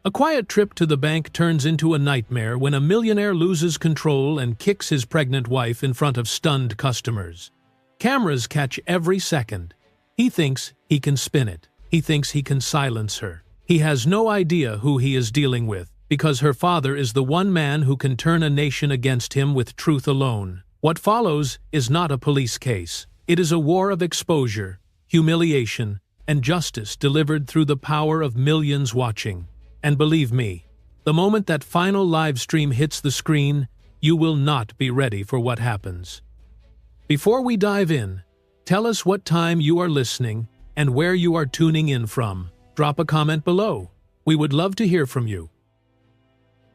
A quiet trip to the bank turns into a nightmare when a millionaire loses control and kicks his pregnant wife in front of stunned customers. Cameras catch every second. He thinks he can spin it. He thinks he can silence her. He has no idea who he is dealing with, because her father is the one man who can turn a nation against him with truth alone. What follows is not a police case. It is a war of exposure, humiliation, and justice delivered through the power of millions watching. And believe me, the moment that final live stream hits the screen, you will not be ready for what happens. Before we dive in, tell us what time you are listening and where you are tuning in from. Drop a comment below. We would love to hear from you.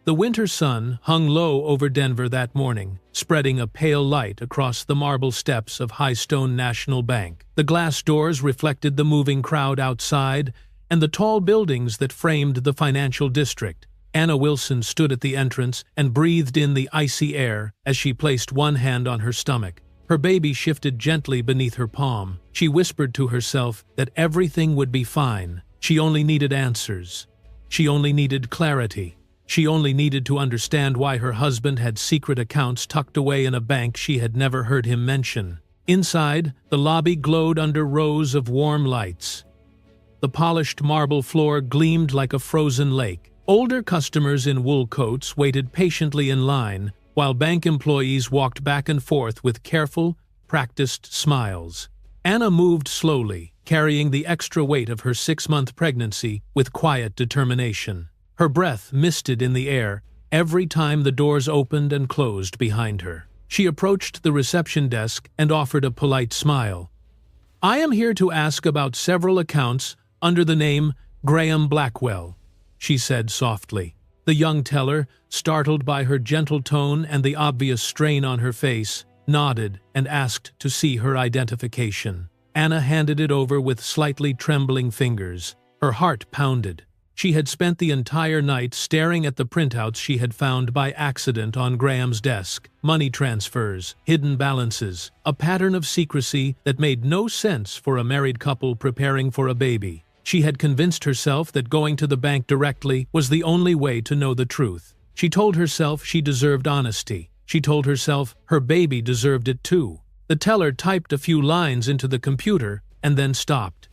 The winter sun hung low over Denver that morning, spreading a pale light across the marble steps of Highstone National Bank. The glass doors reflected the moving crowd outside and the tall buildings that framed the financial district. Anna Wilson stood at the entrance and breathed in the icy air as she placed one hand on her stomach. Her baby shifted gently beneath her palm. She whispered to herself that everything would be fine. She only needed answers. She only needed clarity. She only needed to understand why her husband had secret accounts tucked away in a bank she had never heard him mention. Inside, the lobby glowed under rows of warm lights. The polished marble floor gleamed like a frozen lake. Older customers in wool coats waited patiently in line, while bank employees walked back and forth with careful, practiced smiles. Anna moved slowly, carrying the extra weight of her 6-month pregnancy with quiet determination. Her breath misted in the air every time the doors opened and closed behind her. She approached the reception desk and offered a polite smile. "I am here to ask about several accounts under the name Graham Blackwell," she said softly. The young teller, startled by her gentle tone and the obvious strain on her face, nodded and asked to see her identification. Anna handed it over with slightly trembling fingers. Her heart pounded. She had spent the entire night staring at the printouts she had found by accident on Graham's desk. Money transfers, hidden balances, a pattern of secrecy that made no sense for a married couple preparing for a baby. She had convinced herself that going to the bank directly was the only way to know the truth. She told herself she deserved honesty. She told herself her baby deserved it too. The teller typed a few lines into the computer and then stopped.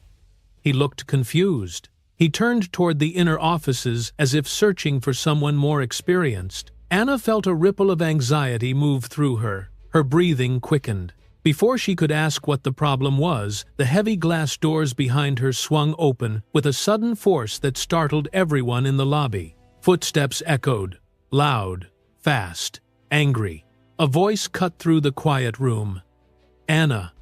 He looked confused. He turned toward the inner offices as if searching for someone more experienced. Anna felt a ripple of anxiety move through her. Her breathing quickened. Before she could ask what the problem was, the heavy glass doors behind her swung open with a sudden force that startled everyone in the lobby. Footsteps echoed, loud, fast, angry. A voice cut through the quiet room. "Anna,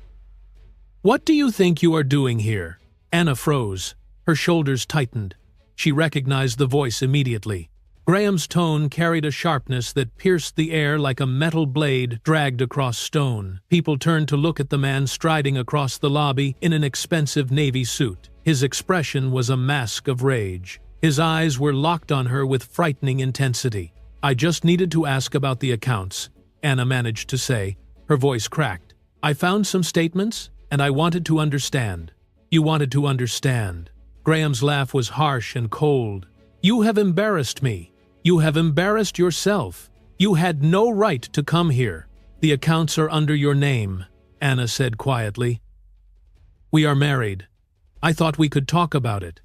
what do you think you are doing here?" Anna froze. Her shoulders tightened. She recognized the voice immediately. Graham's tone carried a sharpness that pierced the air like a metal blade dragged across stone. People turned to look at the man striding across the lobby in an expensive navy suit. His expression was a mask of rage. His eyes were locked on her with frightening intensity. "I just needed to ask about the accounts," Anna managed to say. Her voice cracked. "I found some statements, and I wanted to understand." "You wanted to understand." Graham's laugh was harsh and cold. "You have embarrassed me. You have embarrassed yourself. You had no right to come here." "The accounts are under your name," Anna said quietly. "We are married. I thought we could talk about it."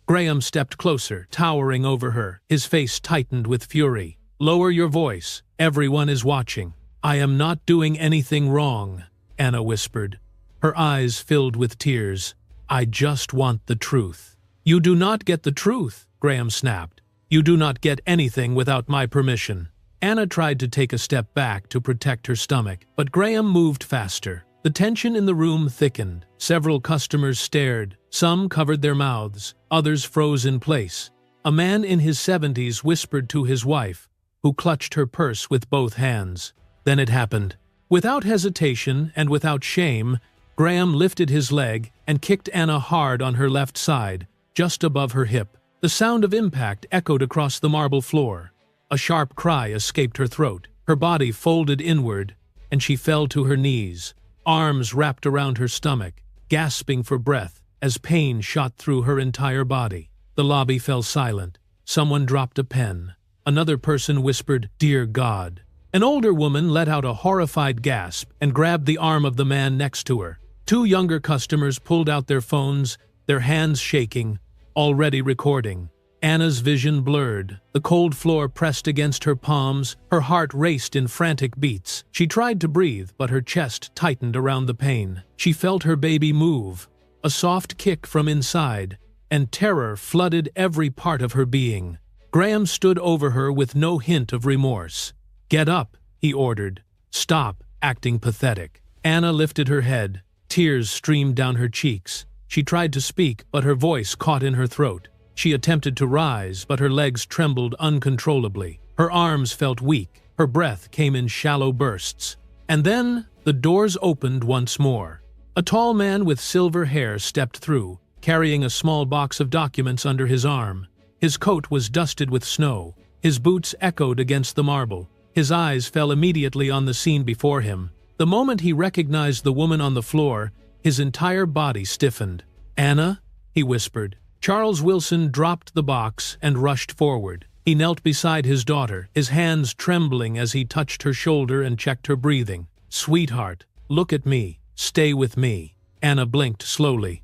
Graham stepped closer, towering over her. His face tightened with fury. "Lower your voice. Everyone is watching." "I am not doing anything wrong," Anna whispered. Her eyes filled with tears. "I just want the truth." "You do not get the truth," Graham snapped. "You do not get anything without my permission." Anna tried to take a step back to protect her stomach, but Graham moved faster. The tension in the room thickened. Several customers stared. Some covered their mouths. Others froze in place. A man in his 70s whispered to his wife, who clutched her purse with both hands. Then it happened. Without hesitation and without shame, Graham lifted his leg and kicked Anna hard on her left side, just above her hip. The sound of impact echoed across the marble floor. A sharp cry escaped her throat. Her body folded inward, and she fell to her knees, arms wrapped around her stomach, gasping for breath as pain shot through her entire body. The lobby fell silent. Someone dropped a pen. Another person whispered, "Dear God." An older woman let out a horrified gasp and grabbed the arm of the man next to her. Two younger customers pulled out their phones, their hands shaking, already recording. Anna's vision blurred. The cold floor pressed against her palms. Her heart raced in frantic beats. She tried to breathe, but her chest tightened around the pain. She felt her baby move, a soft kick from inside, and terror flooded every part of her being. Graham stood over her with no hint of remorse. "Get up," he ordered. "Stop acting pathetic." Anna lifted her head. Tears streamed down her cheeks. She tried to speak, but her voice caught in her throat. She attempted to rise, but her legs trembled uncontrollably. Her arms felt weak. Her breath came in shallow bursts. And then the doors opened once more. A tall man with silver hair stepped through, carrying a small box of documents under his arm. His coat was dusted with snow. His boots echoed against the marble. His eyes fell immediately on the scene before him. The moment he recognized the woman on the floor, his entire body stiffened. "Anna?" he whispered. Charles Wilson dropped the box and rushed forward. He knelt beside his daughter, his hands trembling as he touched her shoulder and checked her breathing. "Sweetheart, look at me. Stay with me." Anna blinked slowly.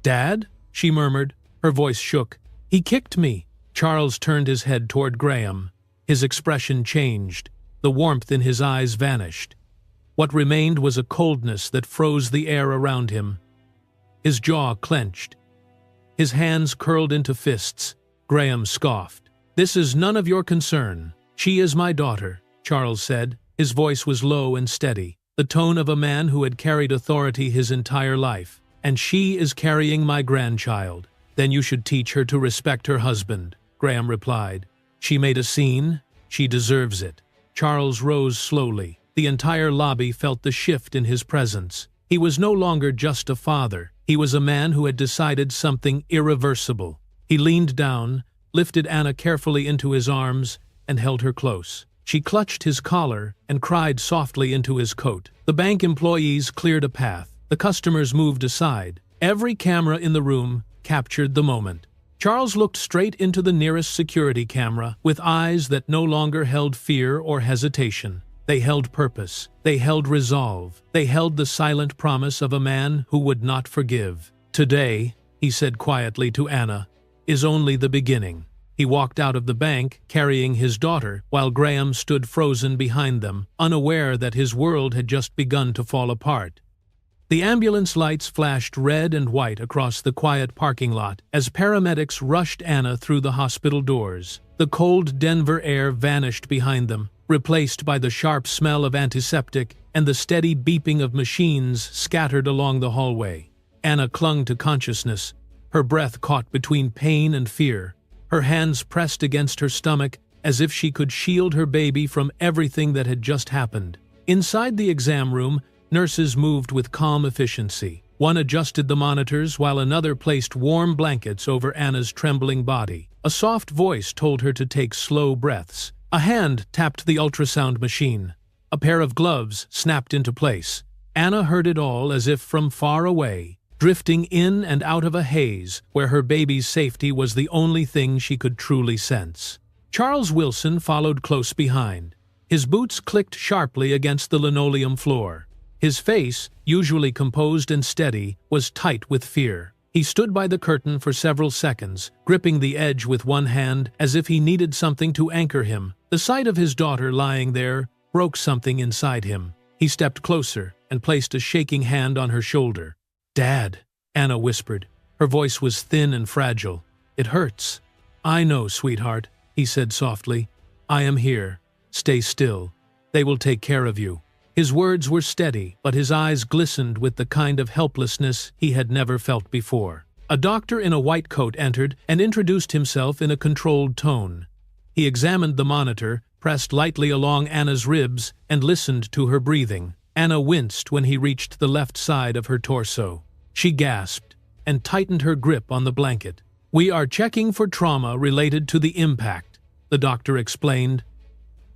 "Dad?" she murmured. Her voice shook. "He kicked me." Charles turned his head toward Graham. His expression changed. The warmth in his eyes vanished. What remained was a coldness that froze the air around him. His jaw clenched. His hands curled into fists. Graham scoffed. "This is none of your concern. She is my daughter," Charles said. His voice was low and steady, the tone of a man who had carried authority his entire life. "And she is carrying my grandchild." "Then you should teach her to respect her husband," Graham replied. "She made a scene. She deserves it." Charles rose slowly. The entire lobby felt the shift in his presence. He was no longer just a father. He was a man who had decided something irreversible. He leaned down, lifted Anna carefully into his arms, and held her close. She clutched his collar and cried softly into his coat. The bank employees cleared a path. The customers moved aside. Every camera in the room captured the moment. Charles looked straight into the nearest security camera with eyes that no longer held fear or hesitation. They held purpose. They held resolve. They held the silent promise of a man who would not forgive. "Today," he said quietly to Anna, "is only the beginning." He walked out of the bank, carrying his daughter, while Graham stood frozen behind them, unaware that his world had just begun to fall apart. The ambulance lights flashed red and white across the quiet parking lot as paramedics rushed Anna through the hospital doors. The cold Denver air vanished behind them, replaced by the sharp smell of antiseptic and the steady beeping of machines scattered along the hallway. Anna clung to consciousness, her breath caught between pain and fear, her hands pressed against her stomach as if she could shield her baby from everything that had just happened. Inside the exam room, nurses moved with calm efficiency. One adjusted the monitors while another placed warm blankets over Anna's trembling body. A soft voice told her to take slow breaths. A hand tapped the ultrasound machine. A pair of gloves snapped into place. Anna heard it all as if from far away, drifting in and out of a haze where her baby's safety was the only thing she could truly sense. Charles Wilson followed close behind. His boots clicked sharply against the linoleum floor. His face, usually composed and steady, was tight with fear. He stood by the curtain for several seconds, gripping the edge with one hand as if he needed something to anchor him. The sight of his daughter lying there broke something inside him. He stepped closer and placed a shaking hand on her shoulder. "Dad," Anna whispered. Her voice was thin and fragile. "It hurts." "I know, sweetheart," he said softly. "I am here. Stay still. They will take care of you." His words were steady, but his eyes glistened with the kind of helplessness he had never felt before. A doctor in a white coat entered and introduced himself in a controlled tone. He examined the monitor, pressed lightly along Anna's ribs, and listened to her breathing. Anna winced when he reached the left side of her torso. She gasped and tightened her grip on the blanket. "We are checking for trauma related to the impact," the doctor explained.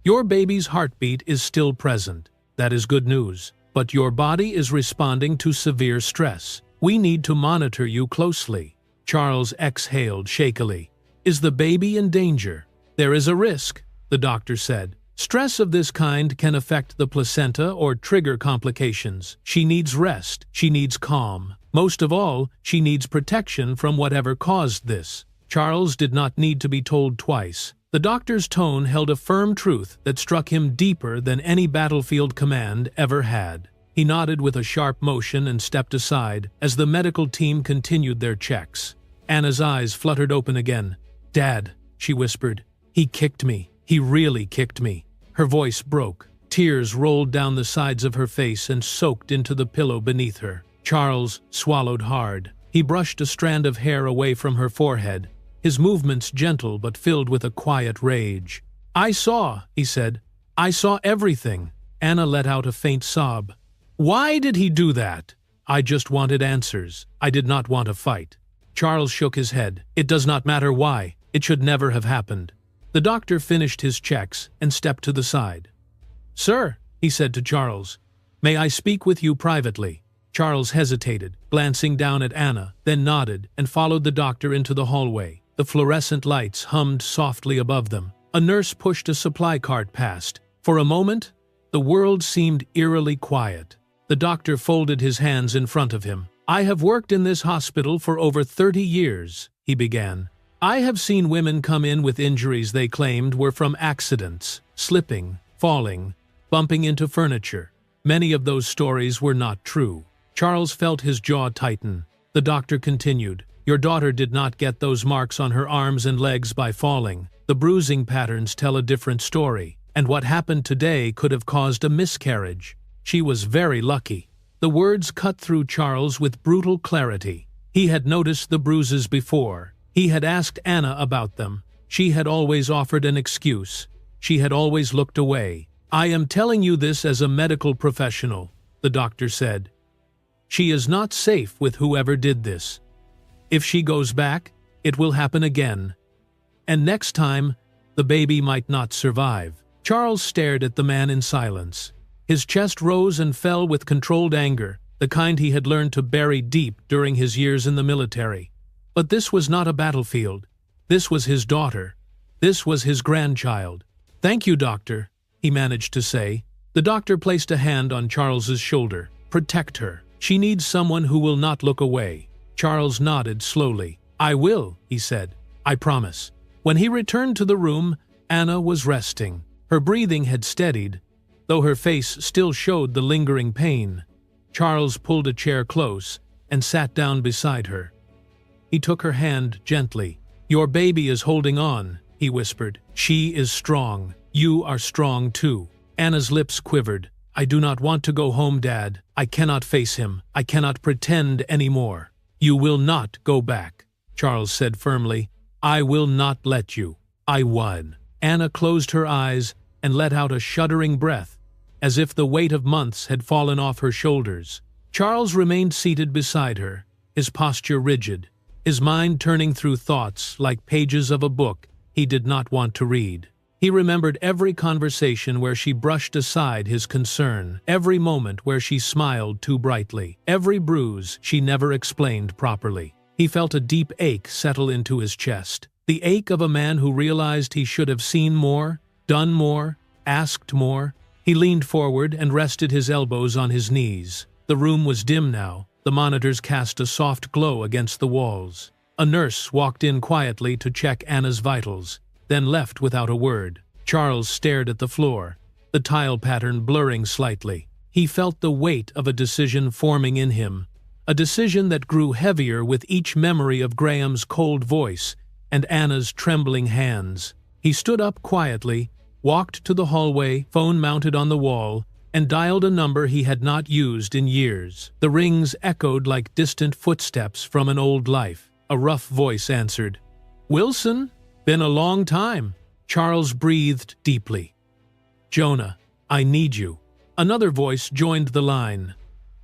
"Your baby's heartbeat is still present. That is good news. But your body is responding to severe stress. We need to monitor you closely." Charles exhaled shakily. Is the baby in danger? There is a risk, the doctor said. Stress of this kind can affect the placenta or trigger complications. She needs rest. She needs calm. Most of all, she needs protection from whatever caused this. Charles did not need to be told twice. The doctor's tone held a firm truth that struck him deeper than any battlefield command ever had. He nodded with a sharp motion and stepped aside as the medical team continued their checks. Anna's eyes fluttered open again. "Dad," she whispered. "He kicked me. He really kicked me." Her voice broke. Tears rolled down the sides of her face and soaked into the pillow beneath her. Charles swallowed hard. He brushed a strand of hair away from her forehead, his movements gentle but filled with a quiet rage. "I saw," he said. "I saw everything." Anna let out a faint sob. "Why did he do that?" "I just wanted answers. I did not want a fight." Charles shook his head. "It does not matter why. It should never have happened." The doctor finished his checks and stepped to the side. "Sir," he said to Charles, "may I speak with you privately?" Charles hesitated, glancing down at Anna, then nodded and followed the doctor into the hallway. The fluorescent lights hummed softly above them. A nurse pushed a supply cart past. For a moment, the world seemed eerily quiet. The doctor folded his hands in front of him. "I have worked in this hospital for over 30 years, he began. "I have seen women come in with injuries they claimed were from accidents, slipping, falling, bumping into furniture. Many of those stories were not true." Charles felt his jaw tighten. The doctor continued, "Your daughter did not get those marks on her arms and legs by falling. The bruising patterns tell a different story, and what happened today could have caused a miscarriage. She was very lucky." The words cut through Charles with brutal clarity. He had noticed the bruises before. He had asked Anna about them. She had always offered an excuse. She had always looked away. "I am telling you this as a medical professional," the doctor said. "She is not safe with whoever did this. If she goes back, it will happen again. And next time, the baby might not survive." Charles stared at the man in silence. His chest rose and fell with controlled anger, the kind he had learned to bury deep during his years in the military. But this was not a battlefield. This was his daughter. This was his grandchild. "Thank you, doctor," he managed to say. The doctor placed a hand on Charles's shoulder. "Protect her. She needs someone who will not look away." Charles nodded slowly. "I will," he said. "I promise." When he returned to the room, Anna was resting. Her breathing had steadied, though her face still showed the lingering pain. Charles pulled a chair close and sat down beside her. He took her hand gently. "Your baby is holding on," he whispered. "She is strong. You are strong too." Anna's lips quivered. "I do not want to go home, Dad. I cannot face him. I cannot pretend anymore." "You will not go back," Charles said firmly. "I will not let you. I won." Anna closed her eyes and let out a shuddering breath, as if the weight of months had fallen off her shoulders. Charles remained seated beside her, his posture rigid, his mind turning through thoughts like pages of a book he did not want to read. He remembered every conversation where she brushed aside his concern, every moment where she smiled too brightly, every bruise she never explained properly. He felt a deep ache settle into his chest, the ache of a man who realized he should have seen more, done more, asked more. He leaned forward and rested his elbows on his knees. The room was dim now. The monitors cast a soft glow against the walls. A nurse walked in quietly to check Anna's vitals, then left without a word. Charles stared at the floor, the tile pattern blurring slightly. He felt the weight of a decision forming in him, a decision that grew heavier with each memory of Graham's cold voice and Anna's trembling hands. He stood up quietly, walked to the hallway, phone mounted on the wall, and dialed a number he had not used in years. The rings echoed like distant footsteps from an old life. A rough voice answered. "Wilson? Been a long time." Charles breathed deeply. "Jonah, I need you." Another voice joined the line.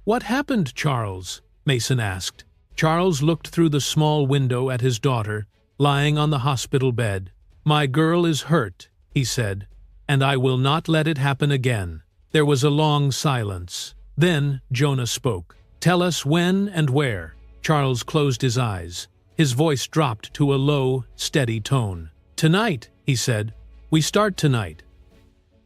"What happened, Charles?" Mason asked. Charles looked through the small window at his daughter, lying on the hospital bed. "My girl is hurt," he said, "and I will not let it happen again." There was a long silence. Then Jonah spoke. "Tell us when and where." Charles closed his eyes. His voice dropped to a low, steady tone. "Tonight," he said. "We start tonight."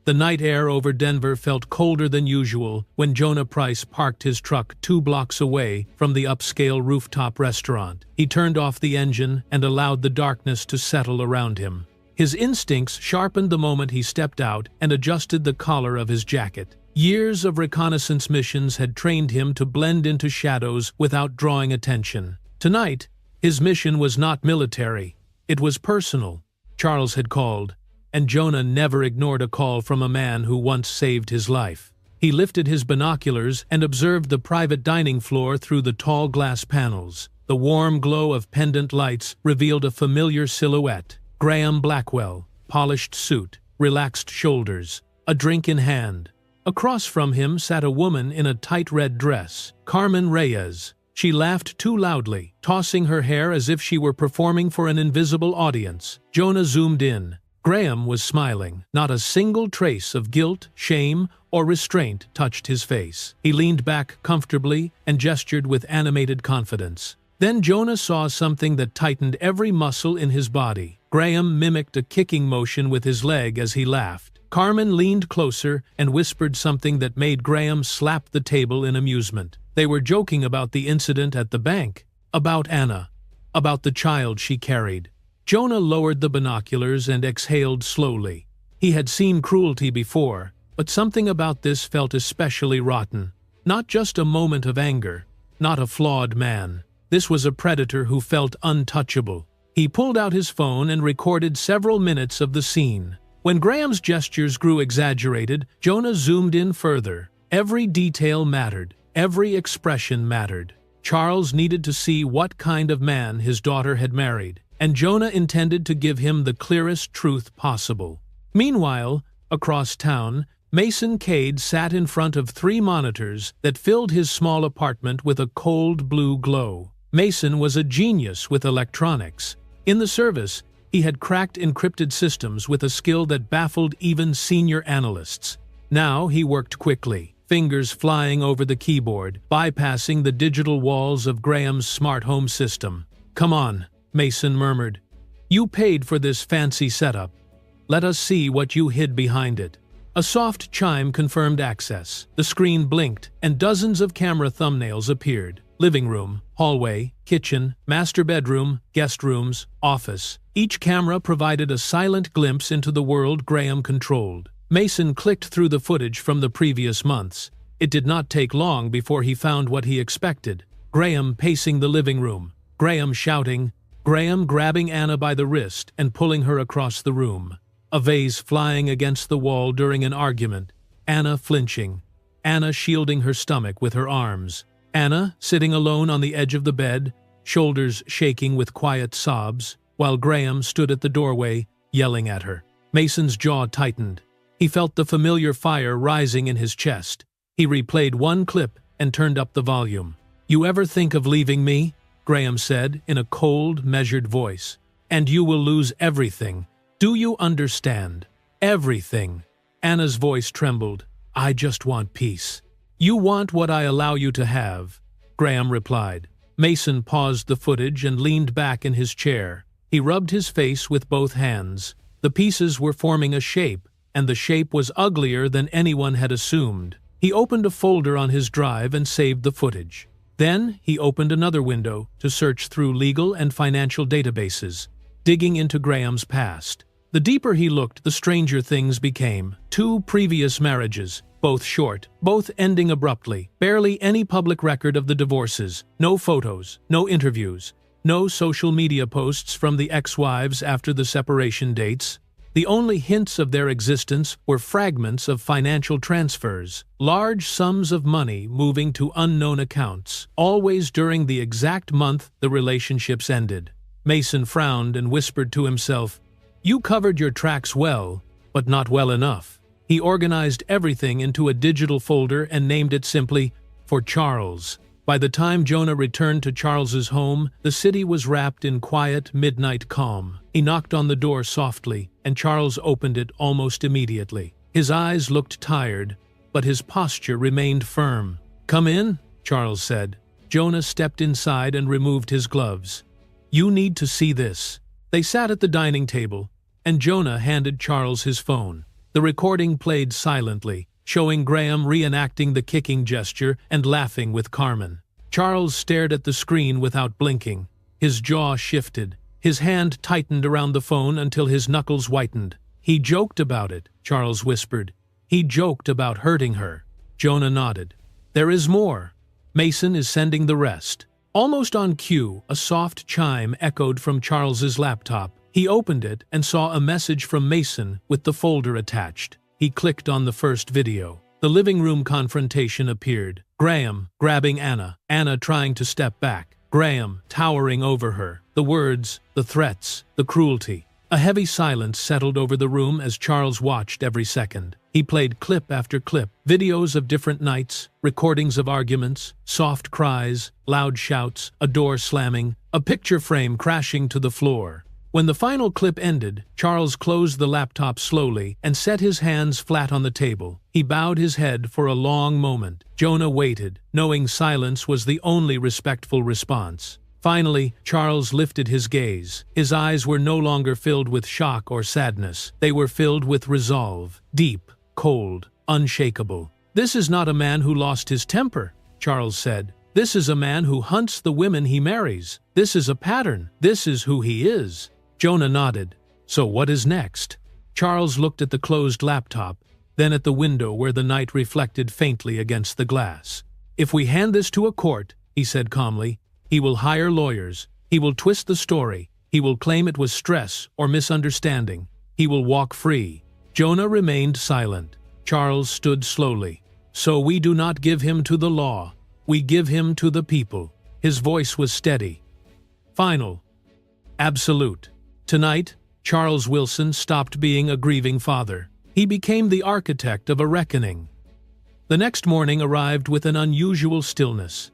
The night air over Denver felt colder than usual when Jonah Price parked his truck 2 blocks away from the upscale rooftop restaurant. He turned off the engine and allowed the darkness to settle around him. His instincts sharpened the moment he stepped out and adjusted the collar of his jacket. Years of reconnaissance missions had trained him to blend into shadows without drawing attention. Tonight, his mission was not military. It was personal. Charles had called, and Jonah never ignored a call from a man who once saved his life. He lifted his binoculars and observed the private dining floor through the tall glass panels. The warm glow of pendant lights revealed a familiar silhouette. Graham Blackwell, polished suit, relaxed shoulders, a drink in hand. Across from him sat a woman in a tight red dress, Carmen Reyes. She laughed too loudly, tossing her hair as if she were performing for an invisible audience. Jonah zoomed in. Graham was smiling. Not a single trace of guilt, shame, or restraint touched his face. He leaned back comfortably and gestured with animated confidence. Then Jonah saw something that tightened every muscle in his body. Graham mimicked a kicking motion with his leg as he laughed. Carmen leaned closer and whispered something that made Graham slap the table in amusement. They were joking about the incident at the bank, about Anna, about the child she carried. Jonah lowered the binoculars and exhaled slowly. He had seen cruelty before, but something about this felt especially rotten. Not just a moment of anger, not a flawed man. This was a predator who felt untouchable. He pulled out his phone and recorded several minutes of the scene. When Graham's gestures grew exaggerated, Jonah zoomed in further. Every detail mattered. Every expression mattered. Charles needed to see what kind of man his daughter had married, and Jonah intended to give him the clearest truth possible. Meanwhile, across town, Mason Cade sat in front of 3 monitors that filled his small apartment with a cold blue glow. Mason was a genius with electronics. In the service, he had cracked encrypted systems with a skill that baffled even senior analysts. Now he worked quickly, fingers flying over the keyboard, bypassing the digital walls of Graham's smart home system. "Come on," Mason murmured. "You paid for this fancy setup. Let us see what you hid behind it." A soft chime confirmed access. The screen blinked, and dozens of camera thumbnails appeared. Living room, hallway, kitchen, master bedroom, guest rooms, office. Each camera provided a silent glimpse into the world Graham controlled. Mason clicked through the footage from the previous months. It did not take long before he found what he expected. Graham pacing the living room. Graham shouting. Graham grabbing Anna by the wrist and pulling her across the room. A vase flying against the wall during an argument. Anna flinching. Anna shielding her stomach with her arms. Anna sitting alone on the edge of the bed, shoulders shaking with quiet sobs, while Graham stood at the doorway, yelling at her. Mason's jaw tightened. He felt the familiar fire rising in his chest. He replayed one clip and turned up the volume. "You ever think of leaving me?" Graham said in a cold, measured voice. "And you will lose everything. Do you understand? Everything." Anna's voice trembled. "I just want peace." "You want what I allow you to have," Graham replied. Mason paused the footage and leaned back in his chair. He rubbed his face with both hands. The pieces were forming a shape, and the shape was uglier than anyone had assumed. He opened a folder on his drive and saved the footage. Then he opened another window to search through legal and financial databases, digging into Graham's past. The deeper he looked, the stranger things became. 2 previous marriages, both short, both ending abruptly. Barely any public record of the divorces. No photos, no interviews, no social media posts from the ex-wives after the separation dates. The only hints of their existence were fragments of financial transfers, large sums of money moving to unknown accounts, always during the exact month the relationships ended. Mason frowned and whispered to himself, "You covered your tracks well, but not well enough." He organized everything into a digital folder and named it simply, "For Charles." By the time Jonah returned to Charles's home, the city was wrapped in quiet, midnight calm. He knocked on the door softly, and Charles opened it almost immediately. His eyes looked tired, but his posture remained firm. "Come in," Charles said. Jonah stepped inside and removed his gloves. "You need to see this." They sat at the dining table, and Jonah handed Charles his phone. The recording played silently, showing Graham reenacting the kicking gesture and laughing with Carmen. Charles stared at the screen without blinking. His jaw shifted. His hand tightened around the phone until his knuckles whitened. "He joked about it," Charles whispered. "He joked about hurting her." Jonah nodded. "There is more. Mason is sending the rest." Almost on cue, a soft chime echoed from Charles's laptop. He opened it and saw a message from Mason with the folder attached. He clicked on the first video. The living room confrontation appeared. Graham grabbing Anna, Anna trying to step back, Graham towering over her. The words, the threats, the cruelty. A heavy silence settled over the room as Charles watched every second. He played clip after clip, videos of different nights, recordings of arguments, soft cries, loud shouts, a door slamming, a picture frame crashing to the floor. When the final clip ended, Charles closed the laptop slowly and set his hands flat on the table. He bowed his head for a long moment. Jonah waited, knowing silence was the only respectful response. Finally, Charles lifted his gaze. His eyes were no longer filled with shock or sadness. They were filled with resolve, deep, cold, unshakable. "This is not a man who lost his temper," Charles said. "This is a man who hunts the women he marries. This is a pattern. This is who he is." Jonah nodded. "So what is next?" Charles looked at the closed laptop, then at the window where the night reflected faintly against the glass. "If we hand this to a court," he said calmly, "he will hire lawyers. He will twist the story. He will claim it was stress or misunderstanding. He will walk free." Jonah remained silent. Charles stood slowly. "So we do not give him to the law. We give him to the people." His voice was steady. Final. Absolute. Tonight, Charles Wilson stopped being a grieving father. He became the architect of a reckoning. The next morning arrived with an unusual stillness.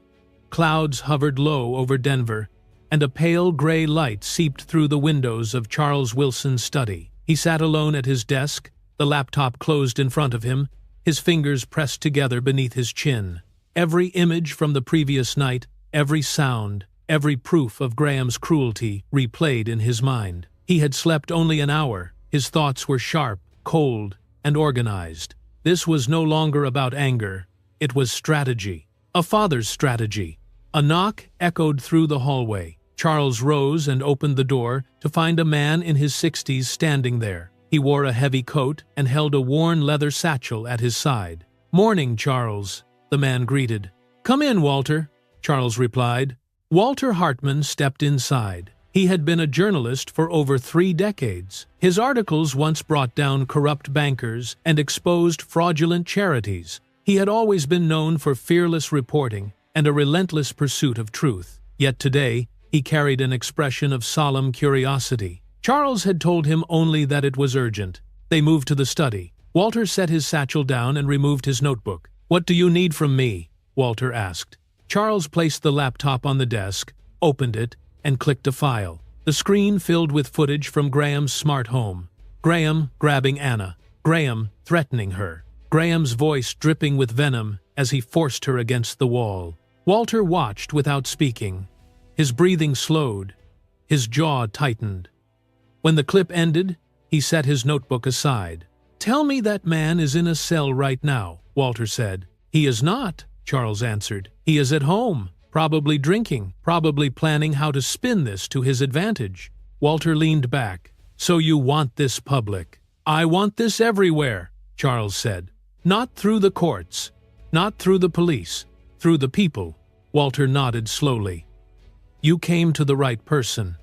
Clouds hovered low over Denver, and a pale gray light seeped through the windows of Charles Wilson's study. He sat alone at his desk, the laptop closed in front of him, his fingers pressed together beneath his chin. Every image from the previous night, every sound, every proof of Graham's cruelty replayed in his mind. He had slept only an hour. His thoughts were sharp, cold, and organized. This was no longer about anger. It was strategy. A father's strategy. A knock echoed through the hallway. Charles rose and opened the door to find a man in his 60s standing there. He wore a heavy coat and held a worn leather satchel at his side. "Morning, Charles," the man greeted. "Come in, Walter," Charles replied. Walter Hartman stepped inside. He had been a journalist for over 3 decades. His articles once brought down corrupt bankers and exposed fraudulent charities. He had always been known for fearless reporting and a relentless pursuit of truth. Yet today, he carried an expression of solemn curiosity. Charles had told him only that it was urgent. They moved to the study. Walter set his satchel down and removed his notebook. "What do you need from me?" Walter asked. Charles placed the laptop on the desk, opened it, and clicked a file. The screen filled with footage from Graham's smart home. Graham grabbing Anna. Graham threatening her. Graham's voice dripping with venom as he forced her against the wall. Walter watched without speaking. His breathing slowed. His jaw tightened. When the clip ended, he set his notebook aside. "Tell me that man is in a cell right now," Walter said. "He is not," Charles answered. "He is at home, probably drinking, probably planning how to spin this to his advantage." Walter leaned back. "So you want this public?" "I want this everywhere," Charles said. "Not through the courts, not through the police, through the people." Walter nodded slowly. "You came to the right person,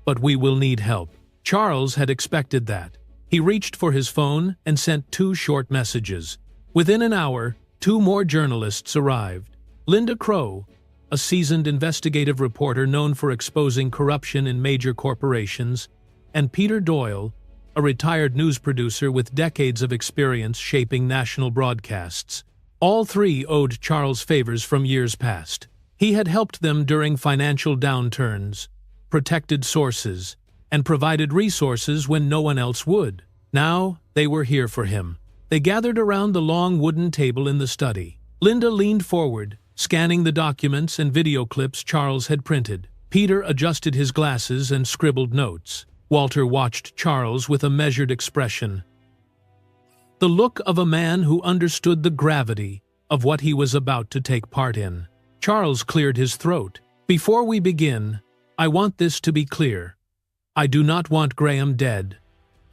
but we will need help." Charles had expected that. He reached for his phone and sent 2 short messages. Within an hour, 2 more journalists arrived. Linda Crow, a seasoned investigative reporter known for exposing corruption in major corporations, and Peter Doyle, a retired news producer with decades of experience shaping national broadcasts. All 3 owed Charles favors from years past. He had helped them during financial downturns, protected sources, and provided resources when no one else would. Now, they were here for him. They gathered around the long wooden table in the study. Linda leaned forward, scanning the documents and video clips Charles had printed. Peter adjusted his glasses and scribbled notes. Walter watched Charles with a measured expression, the look of a man who understood the gravity of what he was about to take part in. Charles cleared his throat. Before we begin, I want this to be clear. I do not want Graham dead.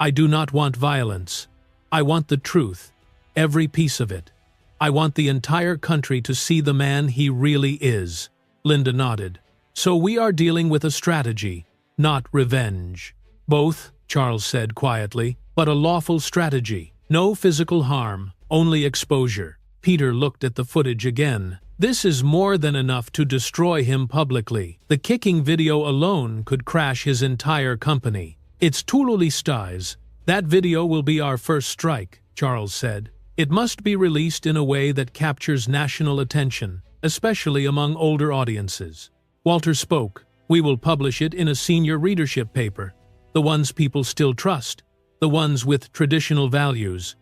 I do not want violence. I want the truth, every piece of it. I want the entire country to see the man he really is. Linda nodded. So we are dealing with a strategy, not revenge. Both, Charles said quietly, but a lawful strategy. No physical harm, only exposure. Peter looked at the footage again. This is more than enough to destroy him publicly. The kicking video alone could crash his entire company. It's Tululistais. That video will be our first strike, Charles said. It must be released in a way that captures national attention, especially among older audiences. Walter spoke. We will publish it in a senior readership paper. The ones people still trust. The ones with traditional values.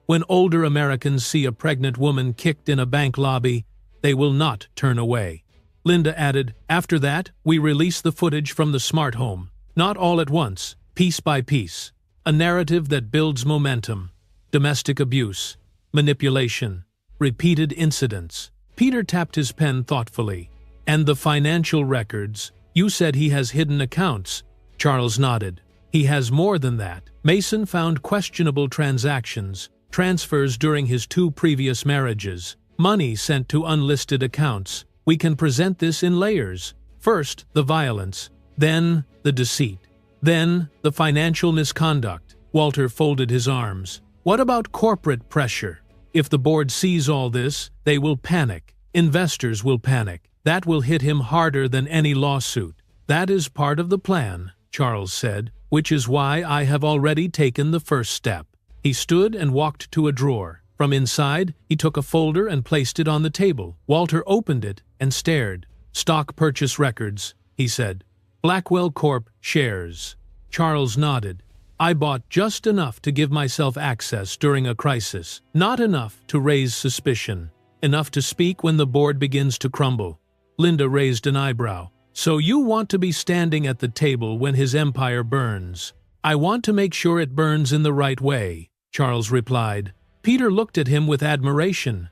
When older Americans see a pregnant woman kicked in a bank lobby, they will not turn away. Linda added, after that, we release the footage from the smart home. Not all at once, piece by piece. A narrative that builds momentum. Domestic abuse, manipulation, repeated incidents. Peter tapped his pen thoughtfully. And the financial records. You said he has hidden accounts. Charles nodded. He has more than that. Mason found questionable transactions, transfers during his 2 previous marriages, money sent to unlisted accounts. We can present this in layers. First, the violence, then the deceit, then the financial misconduct. Walter folded his arms. What about corporate pressure? If the board sees all this, they will panic. Investors will panic. That will hit him harder than any lawsuit. That is part of the plan, Charles said, which is why I have already taken the first step. He stood and walked to a drawer. From inside, he took a folder and placed it on the table. Walter opened it and stared. Stock purchase records, he said. Blackwell Corp. shares. Charles nodded. I bought just enough to give myself access during a crisis. Not enough to raise suspicion. Enough to speak when the board begins to crumble. Linda raised an eyebrow. So you want to be standing at the table when his empire burns. I want to make sure it burns in the right way, Charles replied. Peter looked at him with admiration.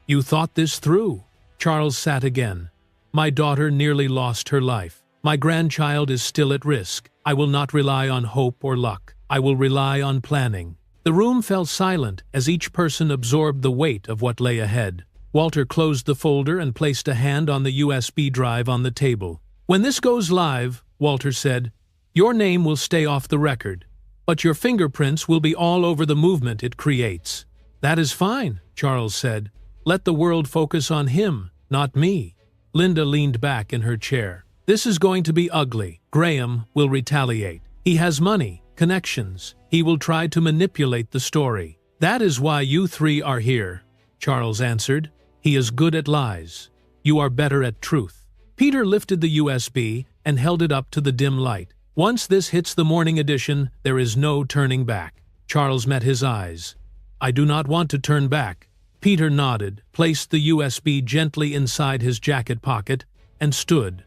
You thought this through? Charles sat again. My daughter nearly lost her life. My grandchild is still at risk. I will not rely on hope or luck. I will rely on planning. The room fell silent as each person absorbed the weight of what lay ahead. Walter closed the folder and placed a hand on the USB drive on the table. When this goes live, Walter said, your name will stay off the record, but your fingerprints will be all over the movement it creates. That is fine, Charles said. Let the world focus on him, not me. Linda leaned back in her chair. This is going to be ugly. Graham will retaliate. He has money, connections. He will try to manipulate the story. That is why you 3 are here, Charles answered. He is good at lies. You are better at truth. Peter lifted the USB and held it up to the dim light. Once this hits the morning edition, there is no turning back. Charles met his eyes. I do not want to turn back. Peter nodded, placed the USB gently inside his jacket pocket, and stood.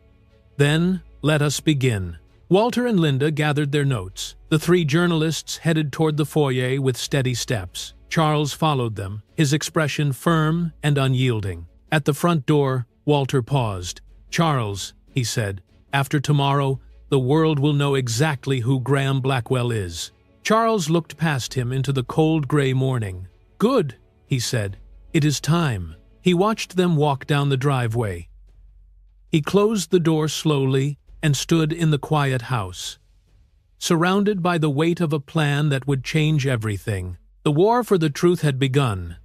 Then, let us begin. Walter and Linda gathered their notes. The 3 journalists headed toward the foyer with steady steps. Charles followed them, his expression firm and unyielding. At the front door, Walter paused. Charles, he said, after tomorrow, the world will know exactly who Graham Blackwell is. Charles looked past him into the cold gray morning. Good, he said. It is time. He watched them walk down the driveway. He closed the door slowly and stood in the quiet house, surrounded by the weight of a plan that would change everything. The war for the truth had begun.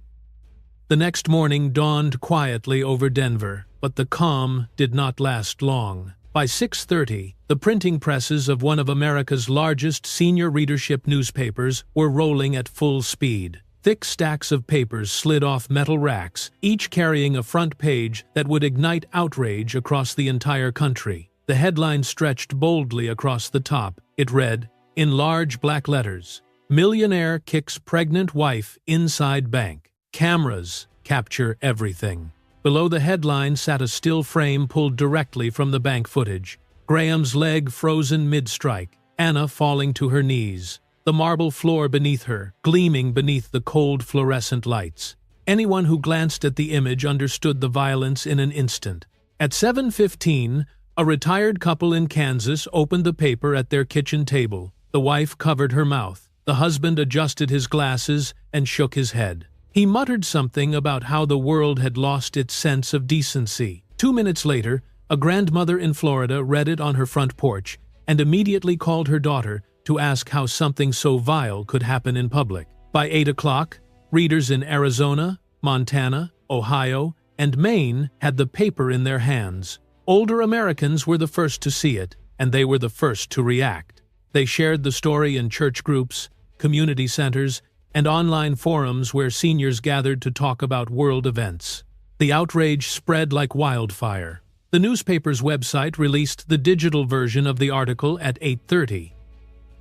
The next morning dawned quietly over Denver, but the calm did not last long. By 6:30, the printing presses of one of America's largest senior readership newspapers were rolling at full speed. Thick stacks of papers slid off metal racks, each carrying a front page that would ignite outrage across the entire country. The headline stretched boldly across the top. It read, in large black letters, Millionaire kicks pregnant wife inside bank. Cameras capture everything. Below the headline sat a still frame pulled directly from the bank footage. Graham's leg frozen mid-strike, Anna falling to her knees, the marble floor beneath her, gleaming beneath the cold fluorescent lights. Anyone who glanced at the image understood the violence in an instant. At 7:15, a retired couple in Kansas opened the paper at their kitchen table. The wife covered her mouth. The husband adjusted his glasses and shook his head. He muttered something about how the world had lost its sense of decency. 2 minutes later, a grandmother in Florida read it on her front porch and immediately called her daughter to ask how something so vile could happen in public. By 8 o'clock, readers in Arizona, Montana, Ohio, and Maine had the paper in their hands. Older Americans were the first to see it, and they were the first to react. They shared the story in church groups, community centers, and online forums where seniors gathered to talk about world events. The outrage spread like wildfire. The newspaper's website released the digital version of the article at 8:30.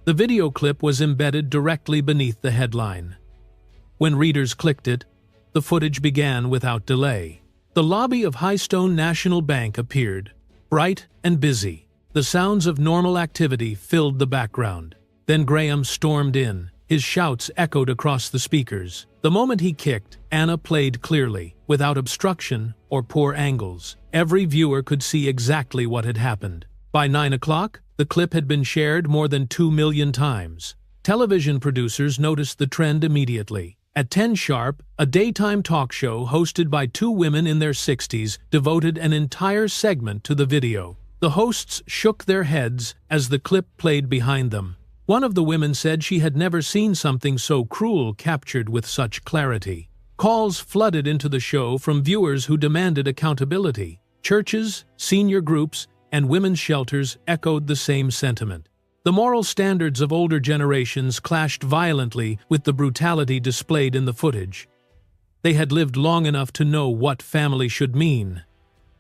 The video clip was embedded directly beneath the headline. When readers clicked it, the footage began without delay. The lobby of Highstone National Bank appeared, bright and busy. The sounds of normal activity filled the background. Then Graham stormed in. His shouts echoed across the speakers. The moment he kicked, Anna played clearly, without obstruction or poor angles. Every viewer could see exactly what had happened. By 9 o'clock, the clip had been shared more than 2 million times. Television producers noticed the trend immediately. At 10 sharp, a daytime talk show hosted by two women in their 60s devoted an entire segment to the video. The hosts shook their heads as the clip played behind them. One of the women said she had never seen something so cruel captured with such clarity. Calls flooded into the show from viewers who demanded accountability. Churches, senior groups, and women's shelters echoed the same sentiment. The moral standards of older generations clashed violently with the brutality displayed in the footage. They had lived long enough to know what family should mean.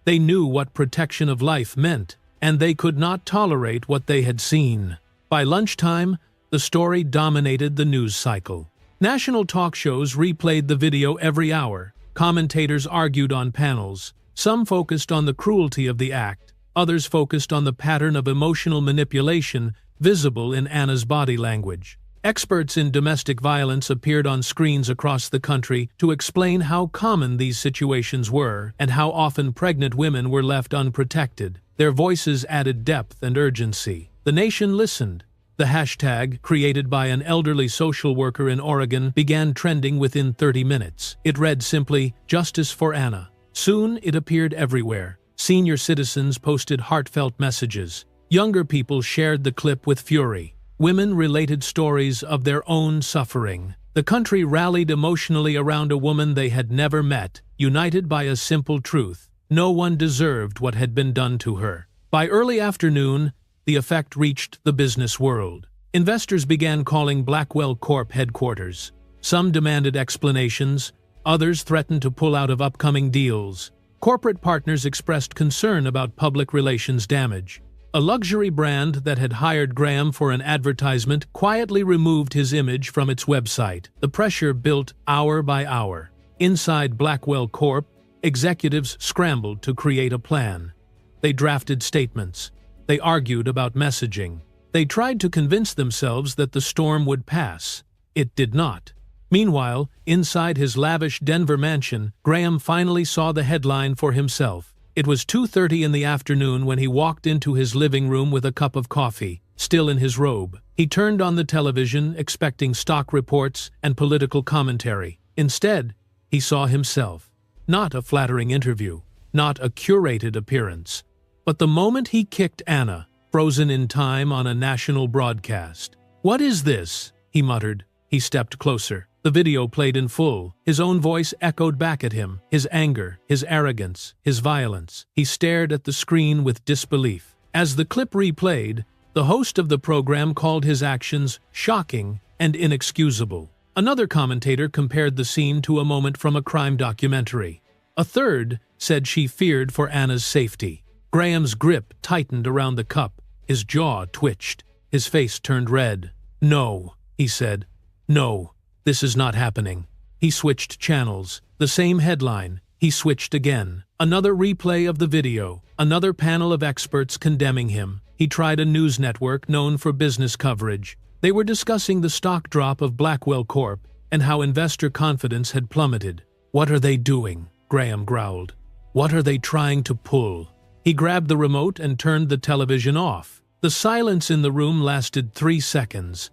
They knew what protection of life meant, and they could not tolerate what they had seen. By lunchtime, the story dominated the news cycle. National talk shows replayed the video every hour. Commentators argued on panels. Some focused on the cruelty of the act. Others focused on the pattern of emotional manipulation visible in Anna's body language. Experts in domestic violence appeared on screens across the country to explain how common these situations were and how often pregnant women were left unprotected. Their voices added depth and urgency. The nation listened. The hashtag, created by an elderly social worker in Oregon, began trending within 30 minutes. It read simply, "Justice for Anna." Soon it appeared everywhere. Senior citizens posted heartfelt messages. Younger people shared the clip with fury. Women related stories of their own suffering. The country rallied emotionally around a woman they had never met, united by a simple truth: no one deserved what had been done to her. By early afternoon, the effect reached the business world. Investors began calling Blackwell Corp headquarters. Some demanded explanations, others threatened to pull out of upcoming deals. Corporate partners expressed concern about public relations damage. A luxury brand that had hired Graham for an advertisement quietly removed his image from its website. The pressure built hour by hour. Inside Blackwell Corp, executives scrambled to create a plan. They drafted statements. They argued about messaging. They tried to convince themselves that the storm would pass. It did not. Meanwhile, inside his lavish Denver mansion, Graham finally saw the headline for himself. It was 2:30 in the afternoon when he walked into his living room with a cup of coffee, still in his robe. He turned on the television, expecting stock reports and political commentary. Instead, he saw himself. Not a flattering interview, not a curated appearance, but the moment he kicked Anna, frozen in time on a national broadcast. "What is this?" he muttered. He stepped closer. The video played in full. His own voice echoed back at him, his anger, his arrogance, his violence. He stared at the screen with disbelief. As the clip replayed, the host of the program called his actions shocking and inexcusable. Another commentator compared the scene to a moment from a crime documentary. A third said she feared for Anna's safety. Graham's grip tightened around the cup. His jaw twitched. His face turned red. "No," he said. "No. This is not happening." He switched channels. The same headline, He switched again. Another replay of the video, another panel of experts condemning him. He tried a news network known for business coverage. They were discussing the stock drop of Blackwell Corp and how investor confidence had plummeted. "What are they doing?" Graham growled. "What are they trying to pull?" He grabbed the remote and turned the television off. The silence in the room lasted 3 seconds.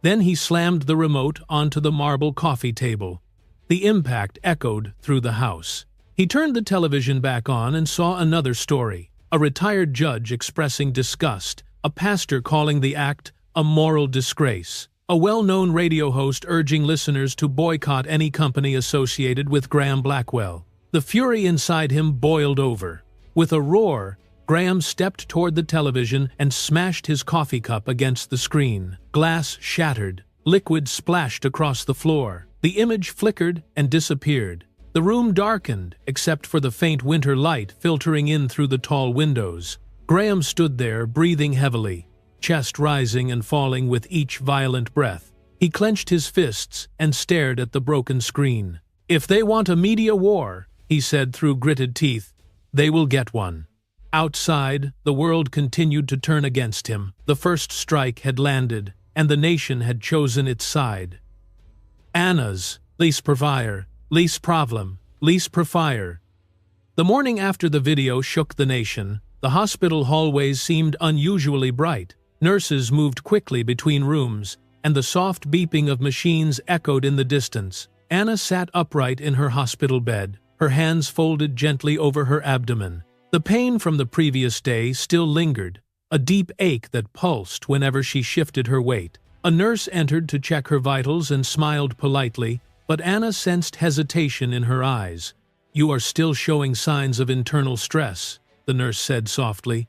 Then he slammed the remote onto the marble coffee table. The impact echoed through the house. He turned the television back on and saw another story. A retired judge expressing disgust, a pastor calling the act a moral disgrace, a well-known radio host urging listeners to boycott any company associated with Graham Blackwell. The fury inside him boiled over. With a roar, Graham stepped toward the television and smashed his coffee cup against the screen. Glass shattered. Liquid splashed across the floor. The image flickered and disappeared. The room darkened, except for the faint winter light filtering in through the tall windows. Graham stood there, breathing heavily, chest rising and falling with each violent breath. He clenched his fists and stared at the broken screen. "If they want a media war," he said through gritted teeth, "they will get one." Outside, the world continued to turn against him. The first strike had landed, and the nation had chosen its side. Anna's, lease provider, lease problem, lease provider. The morning after the video shook the nation, the hospital hallways seemed unusually bright. Nurses moved quickly between rooms, and the soft beeping of machines echoed in the distance. Anna sat upright in her hospital bed, her hands folded gently over her abdomen. The pain from the previous day still lingered, a deep ache that pulsed whenever she shifted her weight. A nurse entered to check her vitals and smiled politely, but Anna sensed hesitation in her eyes. "You are still showing signs of internal stress," the nurse said softly.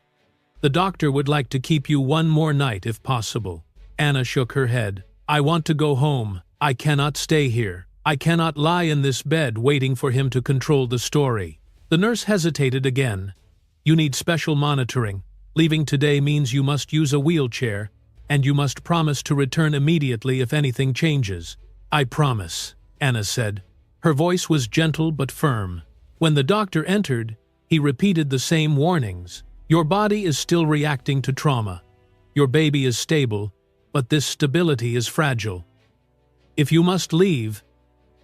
"The doctor would like to keep you one more night if possible." Anna shook her head. "I want to go home. I cannot stay here. I cannot lie in this bed waiting for him to control the story." The nurse hesitated again. "You need special monitoring. Leaving today means you must use a wheelchair, and you must promise to return immediately if anything changes." "I promise," Anna said. Her voice was gentle but firm. When the doctor entered, he repeated the same warnings. "Your body is still reacting to trauma. Your baby is stable, but this stability is fragile. If you must leave,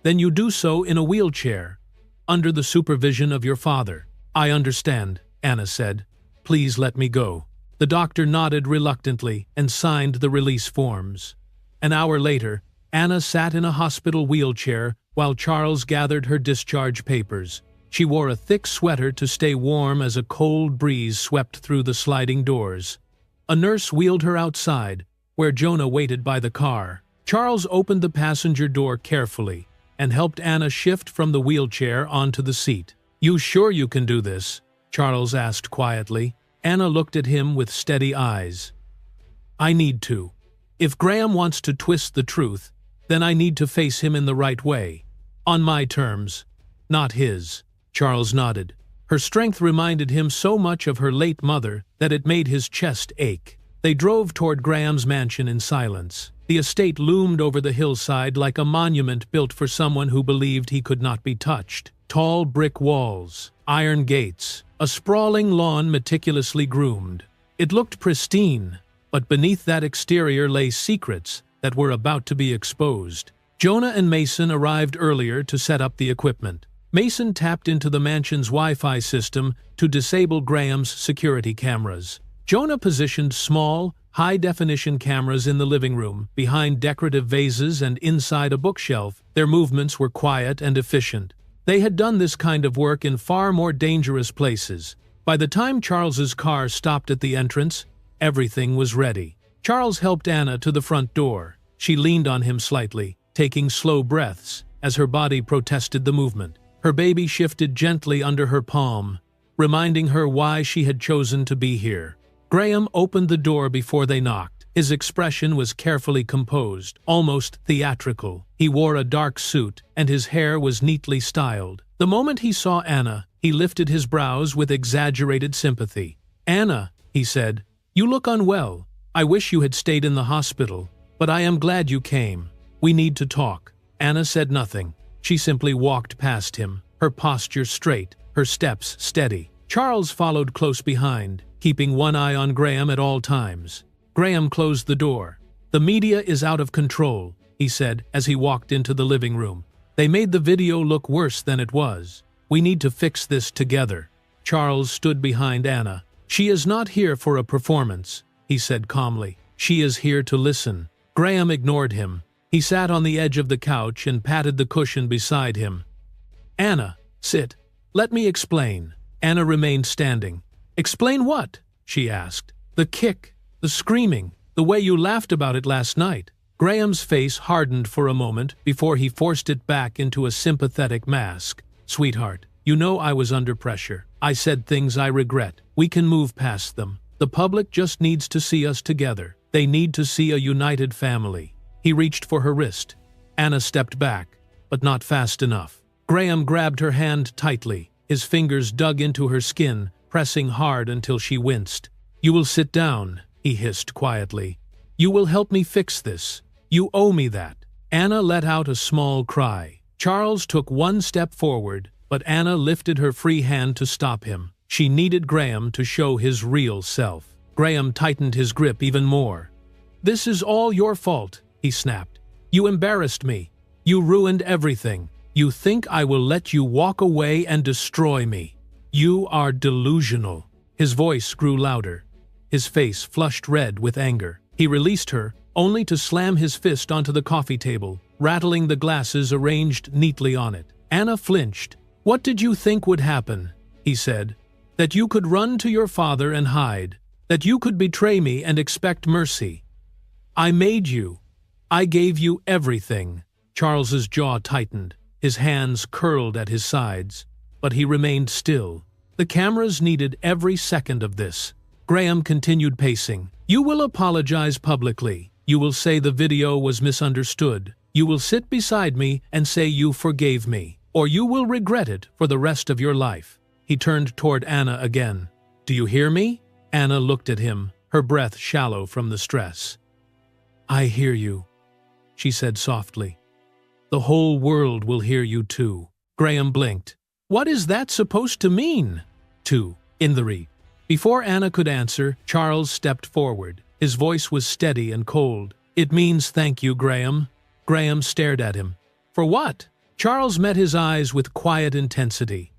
then you do so in a wheelchair, under the supervision of your father." "I understand," Anna said. "Please let me go." The doctor nodded reluctantly and signed the release forms. An hour later, Anna sat in a hospital wheelchair while Charles gathered her discharge papers. She wore a thick sweater to stay warm as a cold breeze swept through the sliding doors. A nurse wheeled her outside, where Jonah waited by the car. Charles opened the passenger door carefully and helped Anna shift from the wheelchair onto the seat. "You sure you can do this?" Charles asked quietly. Anna looked at him with steady eyes. "I need to. If Graham wants to twist the truth, then I need to face him in the right way. On my terms, not his." Charles nodded. Her strength reminded him so much of her late mother that it made his chest ache. They drove toward Graham's mansion in silence. The estate loomed over the hillside like a monument built for someone who believed he could not be touched. Tall brick walls, iron gates, a sprawling lawn meticulously groomed. It looked pristine, but beneath that exterior lay secrets that were about to be exposed. Jonah and Mason arrived earlier to set up the equipment. Mason tapped into the mansion's Wi-Fi system to disable Graham's security cameras. Jonah positioned small, high-definition cameras in the living room, behind decorative vases and inside a bookshelf. Their movements were quiet and efficient. They had done this kind of work in far more dangerous places. By the time Charles's car stopped at the entrance, everything was ready. Charles helped Anna to the front door. She leaned on him slightly, taking slow breaths as her body protested the movement. Her baby shifted gently under her palm, reminding her why she had chosen to be here. Graham opened the door before they knocked. His expression was carefully composed, almost theatrical. He wore a dark suit, and his hair was neatly styled. The moment he saw Anna, he lifted his brows with exaggerated sympathy. "Anna," he said, "you look unwell. I wish you had stayed in the hospital, but I am glad you came. We need to talk." Anna said nothing. She simply walked past him. her posture straight, her steps steady. Charles followed close behind, keeping one eye on Graham at all times. Graham closed the door. "The media is out of control," he said as he walked into the living room. "They made the video look worse than it was. We need to fix this together." Charles stood behind Anna. "She is not here for a performance," he said calmly. "She is here to listen." Graham ignored him. He sat on the edge of the couch and patted the cushion beside him. "Anna, sit. Let me explain." Anna remained standing. "Explain what?" she asked. "The kick, the screaming, the way you laughed about it last night." Graham's face hardened for a moment before he forced it back into a sympathetic mask. "Sweetheart, you know I was under pressure. I said things I regret. We can move past them. The public just needs to see us together. They need to see a united family." He reached for her wrist. Anna stepped back, but not fast enough. Graham grabbed her hand tightly. His fingers dug into her skin, pressing hard until she winced. "You will sit down," he hissed quietly. "You will help me fix this. You owe me that." Anna let out a small cry. Charles took one step forward, but Anna lifted her free hand to stop him. She needed Graham to show his real self. Graham tightened his grip even more. "This is all your fault," he snapped. "You embarrassed me. You ruined everything. You think I will let you walk away and destroy me. You are delusional." His voice grew louder. His face flushed red with anger. He released her, only to slam his fist onto the coffee table, rattling the glasses arranged neatly on it. Anna flinched. "What did you think would happen?" he said. "That you could run to your father and hide. That you could betray me and expect mercy. I made you. I gave you everything." Charles's jaw tightened. His hands curled at his sides, but he remained still. The cameras needed every second of this. Graham continued pacing. "You will apologize publicly. You will say the video was misunderstood. You will sit beside me and say you forgave me, or you will regret it for the rest of your life." He turned toward Anna again. "Do you hear me?" Anna looked at him, her breath shallow from the stress. "I hear you," she said softly. "The whole world will hear you too." Graham blinked. "What is that supposed to mean?" "Two, in the re." Before Anna could answer, Charles stepped forward. His voice was steady and cold. "It means thank you, Graham." Graham stared at him. "For what?" Charles met his eyes with quiet intensity.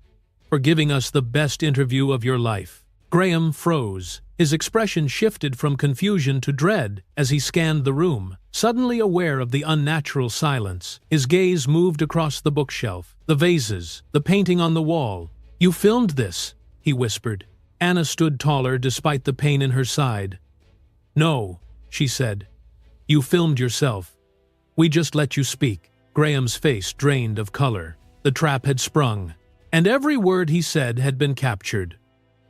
"For giving us the best interview of your life." Graham froze. His expression shifted from confusion to dread as he scanned the room. Suddenly aware of the unnatural silence, his gaze moved across the bookshelf, the vases, the painting on the wall. "You filmed this," he whispered. Anna stood taller despite the pain in her side. "No," she said. "You filmed yourself. We just let you speak." Graham's face drained of color. The trap had sprung, and every word he said had been captured.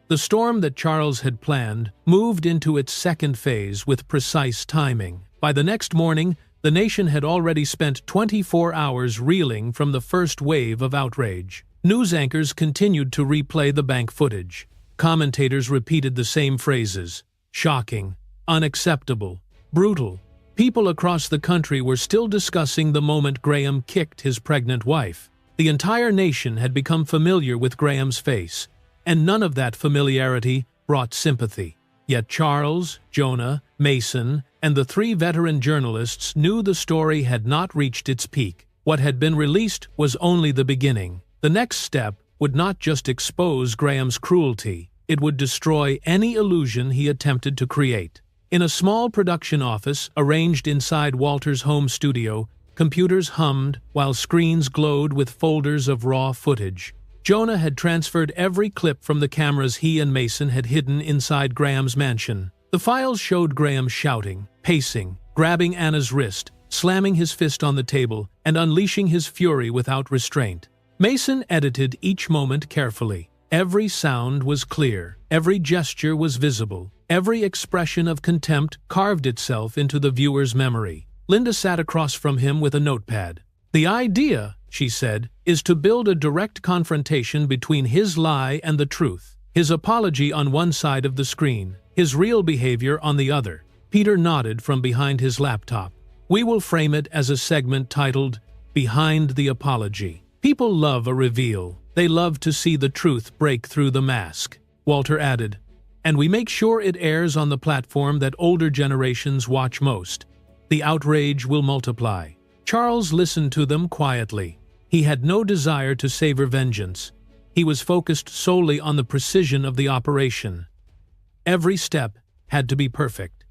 The storm that Charles had planned moved into its second phase with precise timing. By the next morning, the nation had already spent 24 hours reeling from the first wave of outrage. News anchors continued to replay the bank footage. Commentators repeated the same phrases: shocking, unacceptable, brutal. People across the country were still discussing the moment Graham kicked his pregnant wife. The entire nation had become familiar with Graham's face, and none of that familiarity brought sympathy. Yet Charles, Jonah, Mason, and the three veteran journalists knew the story had not reached its peak. What had been released was only the beginning. The next step would not just expose Graham's cruelty, it would destroy any illusion he attempted to create. In a small production office arranged inside Walter's home studio, computers hummed while screens glowed with folders of raw footage. Jonah had transferred every clip from the cameras he and Mason had hidden inside Graham's mansion. The files showed Graham shouting, pacing, grabbing Anna's wrist, slamming his fist on the table, and unleashing his fury without restraint. Mason edited each moment carefully. Every sound was clear, every gesture was visible, every expression of contempt carved itself into the viewer's memory. Linda sat across from him with a notepad. "The idea," she said, "is to build a direct confrontation between his lie and the truth. His apology on one side of the screen, his real behavior on the other." Peter nodded from behind his laptop. "We will frame it as a segment titled, 'Behind the Apology.'" People love a reveal. They love to see the truth break through the mask. Walter added, and we make sure it airs on the platform that older generations watch most. The outrage will multiply. Charles listened to them quietly. He had no desire to savor vengeance. He was focused solely on the precision of the operation. Every step had to be perfect.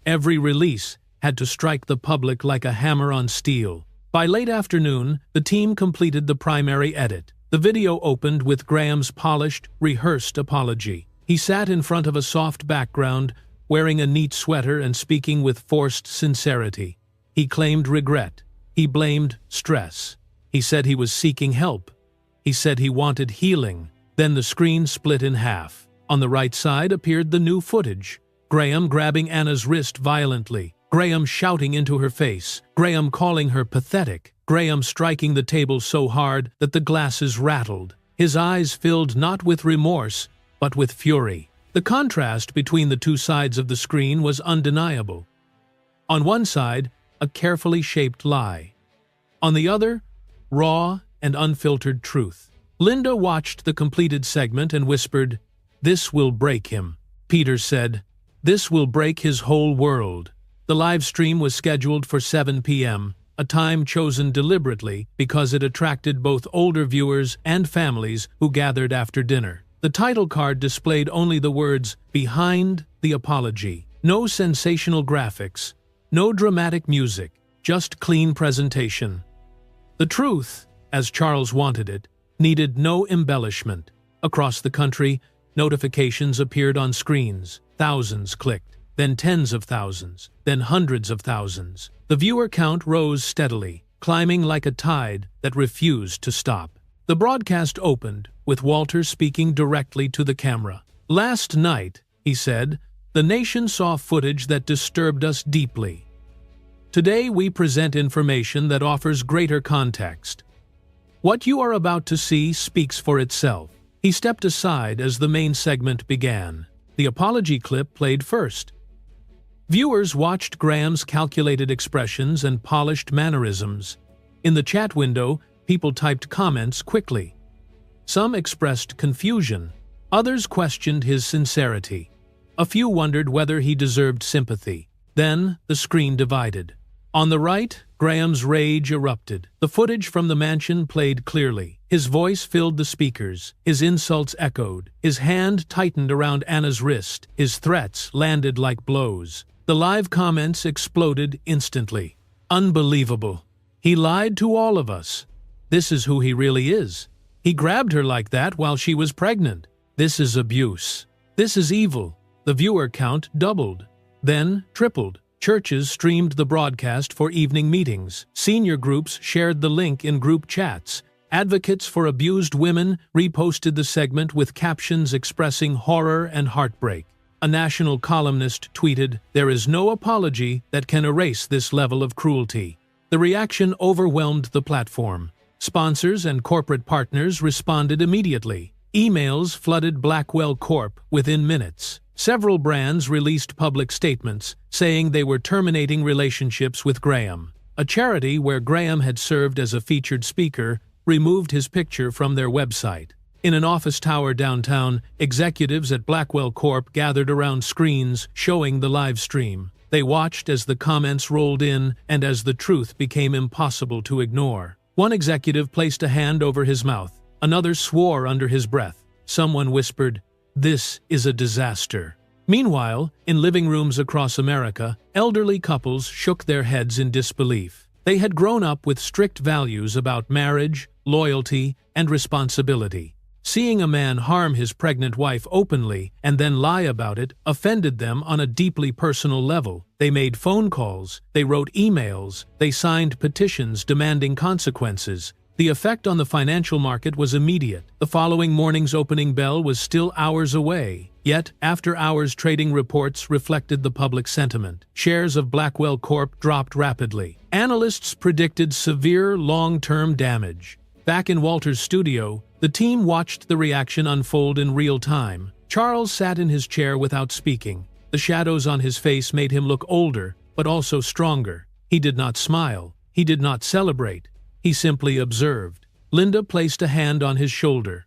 Every release had to strike the public like a hammer on steel. By late afternoon, the team completed the primary edit. The video opened with Graham's polished, rehearsed apology. He sat in front of a soft background, wearing a neat sweater and speaking with forced sincerity. He claimed regret. He blamed stress. He said he was seeking help. He said he wanted healing. Then the screen split in half. On the right side appeared the new footage. Graham grabbing Anna's wrist violently. Graham shouting into her face. Graham calling her pathetic. Graham striking the table so hard that the glasses rattled. His eyes filled not with remorse, but with fury. The contrast between the two sides of the screen was undeniable. On one side, a carefully shaped lie. On the other, raw and unfiltered truth. Linda watched the completed segment and whispered, "This will break him." Peter said, "This will break his whole world." The live stream was scheduled for 7 p.m., a time chosen deliberately because it attracted both older viewers and families who gathered after dinner. The title card displayed only the words, "Behind the Apology." No sensational graphics, no dramatic music, just clean presentation. The truth, as Charles wanted it, needed no embellishment. Across the country, notifications appeared on screens. Thousands clicked, then tens of thousands, then hundreds of thousands. The viewer count rose steadily, climbing like a tide that refused to stop. The broadcast opened, with Walter speaking directly to the camera. "Last night," he said, "the nation saw footage that disturbed us deeply. Today we present information that offers greater context. What you are about to see speaks for itself." He stepped aside as the main segment began. The apology clip played first. Viewers watched Graham's calculated expressions and polished mannerisms. In the chat window, people typed comments quickly. Some expressed confusion. Others questioned his sincerity. A few wondered whether he deserved sympathy. Then the screen divided. On the right, Graham's rage erupted. The footage from the mansion played clearly. His voice filled the speakers. His insults echoed. His hand tightened around Anna's wrist. His threats landed like blows. The live comments exploded instantly. "Unbelievable. He lied to all of us. This is who he really is. He grabbed her like that while she was pregnant. This is abuse. This is evil." The viewer count doubled, then tripled. Churches streamed the broadcast for evening meetings. Senior groups shared the link in group chats. Advocates for abused women reposted the segment with captions expressing horror and heartbreak. A national columnist tweeted, "There is no apology that can erase this level of cruelty." The reaction overwhelmed the platform. Sponsors and corporate partners responded immediately. Emails flooded Blackwell Corp within minutes. Several brands released public statements saying they were terminating relationships with Graham. A charity where Graham had served as a featured speaker removed his picture from their website. In an office tower downtown, executives at Blackwell Corp gathered around screens showing the live stream. They watched as the comments rolled in and as the truth became impossible to ignore. One executive placed a hand over his mouth. Another swore under his breath. Someone whispered, "This is a disaster." Meanwhile, in living rooms across America, elderly couples shook their heads in disbelief. They had grown up with strict values about marriage, loyalty, and responsibility. Seeing a man harm his pregnant wife openly and then lie about it offended them on a deeply personal level. They made phone calls, they wrote emails, they signed petitions demanding consequences. The effect on the financial market was immediate. The following morning's opening bell was still hours away. Yet, after-hours trading reports reflected the public sentiment. Shares of Blackwell Corp dropped rapidly. Analysts predicted severe long-term damage. Back in Walter's studio, the team watched the reaction unfold in real time. Charles sat in his chair without speaking. The shadows on his face made him look older, but also stronger. He did not smile. He did not celebrate. He simply observed. Linda placed a hand on his shoulder.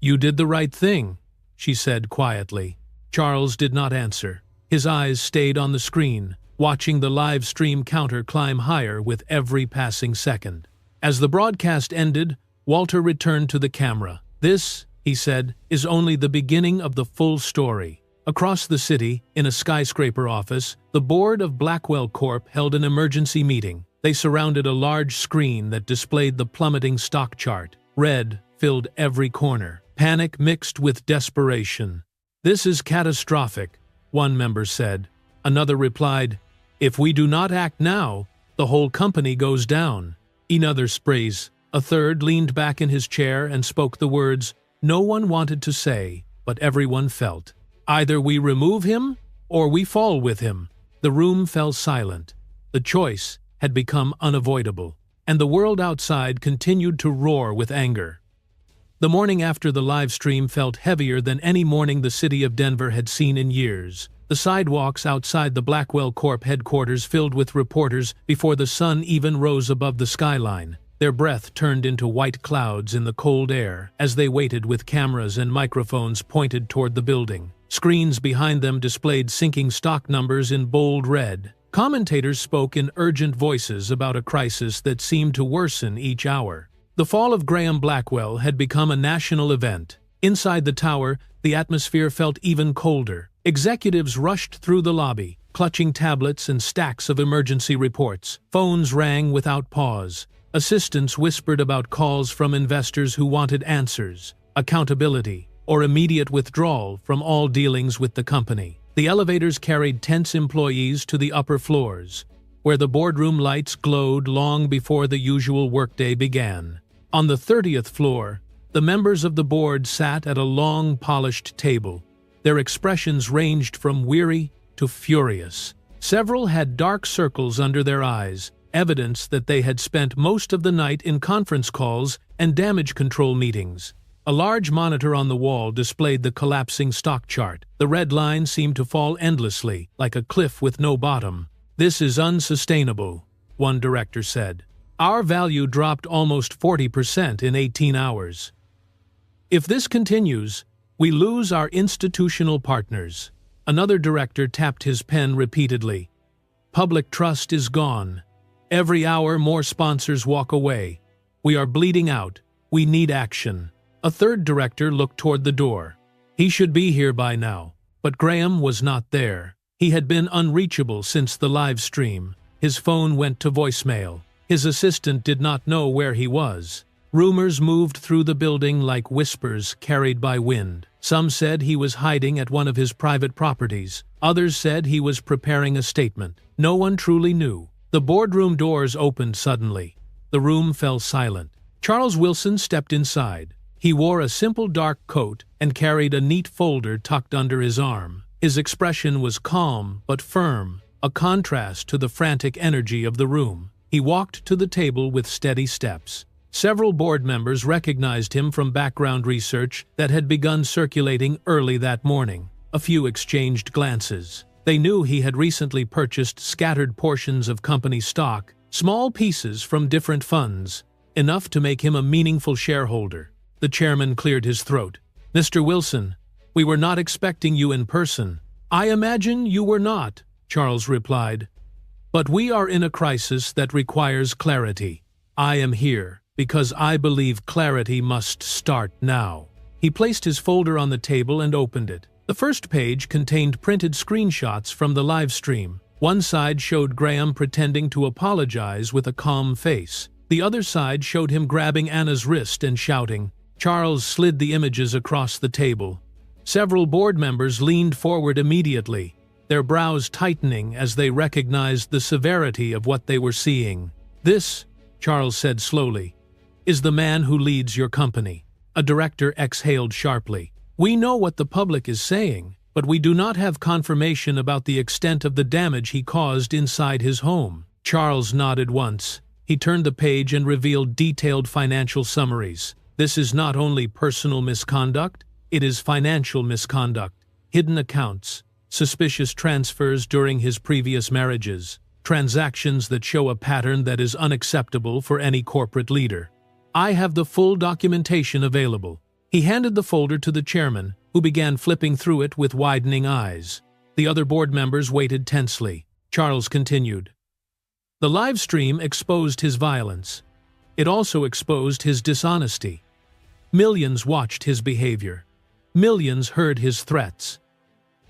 "You did the right thing," she said quietly. Charles did not answer. His eyes stayed on the screen, watching the live stream counter climb higher with every passing second. As the broadcast ended, Walter returned to the camera. "This," he said, "is only the beginning of the full story." Across the city, in a skyscraper office, the board of Blackwell Corp held an emergency meeting. They surrounded a large screen that displayed the plummeting stock chart. Red filled every corner. Panic mixed with desperation. "This is catastrophic," one member said. Another replied, "If we do not act now, the whole company goes down." Another sprays. A third leaned back in his chair and spoke the words no one wanted to say, but everyone felt. "Either we remove him, or we fall with him." The room fell silent. The choice had become unavoidable, and the world outside continued to roar with anger. The morning after the live stream felt heavier than any morning the city of Denver had seen in years. The sidewalks outside the Blackwell Corp headquarters filled with reporters before the sun even rose above the skyline. Their breath turned into white clouds in the cold air as they waited with cameras and microphones pointed toward the building. Screens behind them displayed sinking stock numbers in bold red. Commentators spoke in urgent voices about a crisis that seemed to worsen each hour. The fall of Graham Blackwell had become a national event. Inside the tower, the atmosphere felt even colder. Executives rushed through the lobby, clutching tablets and stacks of emergency reports. Phones rang without pause. Assistants whispered about calls from investors who wanted answers, accountability, or immediate withdrawal from all dealings with the company. The elevators carried tense employees to the upper floors, where the boardroom lights glowed long before the usual workday began. On the 30th floor, the members of the board sat at a long, polished table. Their expressions ranged from weary to furious. Several had dark circles under their eyes, evidence that they had spent most of the night in conference calls and damage control meetings. A large monitor on the wall displayed the collapsing stock chart. The red line seemed to fall endlessly, like a cliff with no bottom. "This is unsustainable," one director said. "Our value dropped almost 40% in 18 hours. If this continues, we lose our institutional partners." Another director tapped his pen repeatedly. "Public trust is gone. Every hour more sponsors walk away. We are bleeding out. We need action." A third director looked toward the door. He should be here by now. But Graham was not there. He had been unreachable since the live stream. His phone went to voicemail. His assistant did not know where he was. Rumors moved through the building like whispers carried by wind. Some said he was hiding at one of his private properties. Others said he was preparing a statement. No one truly knew. The boardroom doors opened suddenly. The room fell silent. Charles Wilson stepped inside. He wore a simple dark coat and carried a neat folder tucked under his arm. His expression was calm but firm, a contrast to the frantic energy of the room. He walked to the table with steady steps. Several board members recognized him from background research that had begun circulating early that morning. A few exchanged glances. They knew he had recently purchased scattered portions of company stock, small pieces from different funds, enough to make him a meaningful shareholder. The chairman cleared his throat. "Mr. Wilson, we were not expecting you in person." "I imagine you were not," Charles replied. "But we are in a crisis that requires clarity. I am here because I believe clarity must start now." He placed his folder on the table and opened it. The first page contained printed screenshots from the live stream. One side showed Graham pretending to apologize with a calm face. The other side showed him grabbing Anna's wrist and shouting. Charles slid the images across the table. Several board members leaned forward immediately, their brows tightening as they recognized the severity of what they were seeing. "This," Charles said slowly, "is the man who leads your company." A director exhaled sharply. "We know what the public is saying, but we do not have confirmation about the extent of the damage he caused inside his home." Charles nodded once. He turned the page and revealed detailed financial summaries. "This is not only personal misconduct, it is financial misconduct. Hidden accounts, suspicious transfers during his previous marriages, transactions that show a pattern that is unacceptable for any corporate leader." I have the full documentation available. He handed the folder to the chairman, who began flipping through it with widening eyes. The other board members waited tensely. Charles continued. The live stream exposed his violence. It also exposed his dishonesty. Millions watched his behavior. Millions heard his threats.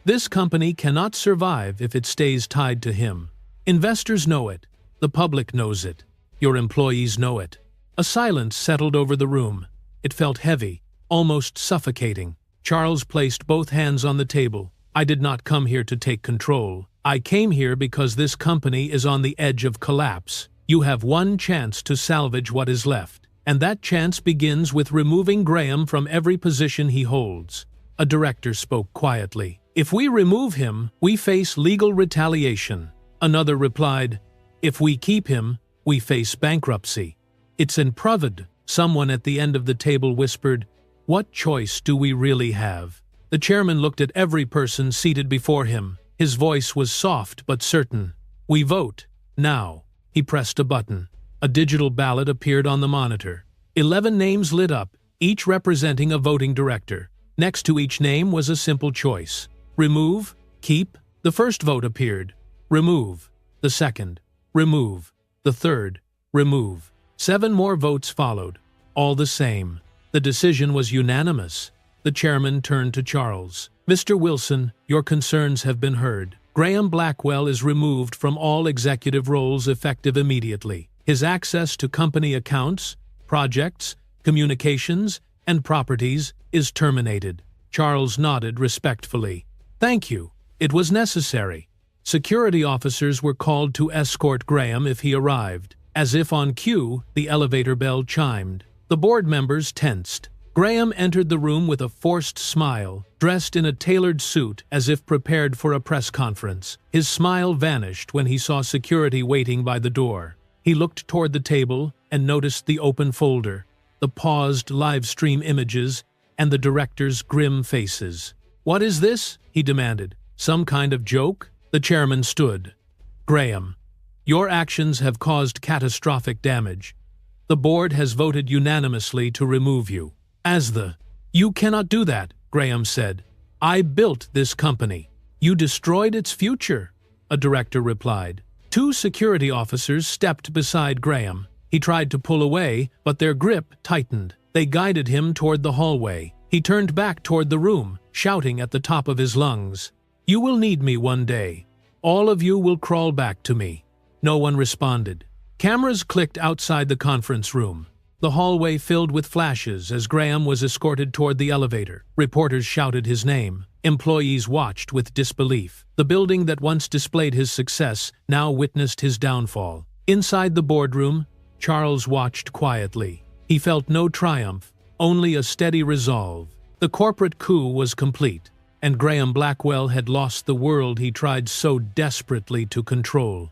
This company cannot survive if it stays tied to him. Investors know it. The public knows it. Your employees know it. A silence settled over the room. It felt heavy, almost suffocating. Charles placed both hands on the table. I did not come here to take control. I came here because this company is on the edge of collapse. You have one chance to salvage what is left, and that chance begins with removing Graham from every position he holds. A director spoke quietly. If we remove him, we face legal retaliation. Another replied, if we keep him, we face bankruptcy. It's improvid. Someone at the end of the table whispered, what choice do we really have? The chairman looked at every person seated before him. His voice was soft but certain. We vote, now. He pressed a button. A digital ballot appeared on the monitor. 11 names lit up, each representing a voting director. Next to each name was a simple choice. Remove, keep. The first vote appeared. Remove. The second. Remove. The third. Remove. 7 more votes followed. All the same. The decision was unanimous. The chairman turned to Charles. Mr. Wilson, your concerns have been heard. Graham Blackwell is removed from all executive roles effective immediately. His access to company accounts, projects, communications, and properties is terminated. Charles nodded respectfully. Thank you. It was necessary. Security officers were called to escort Graham if he arrived. As if on cue, the elevator bell chimed. The board members tensed. Graham entered the room with a forced smile, dressed in a tailored suit as if prepared for a press conference. His smile vanished when he saw security waiting by the door. He looked toward the table and noticed the open folder, the paused live stream images, and the director's grim faces. What is this? He demanded. Some kind of joke? The chairman stood. Graham, your actions have caused catastrophic damage. The board has voted unanimously to remove you. You cannot do that, Graham said. I built this company. You destroyed its future, a director replied. 2 security officers stepped beside Graham. He tried to pull away, but their grip tightened. They guided him toward the hallway. He turned back toward the room, shouting at the top of his lungs. You will need me one day. All of you will crawl back to me. No one responded. Cameras clicked outside the conference room. The hallway filled with flashes as Graham was escorted toward the elevator. Reporters shouted his name. Employees watched with disbelief. The building that once displayed his success now witnessed his downfall. Inside the boardroom, Charles watched quietly. He felt no triumph, only a steady resolve. The corporate coup was complete, and Graham Blackwell had lost the world he tried so desperately to control.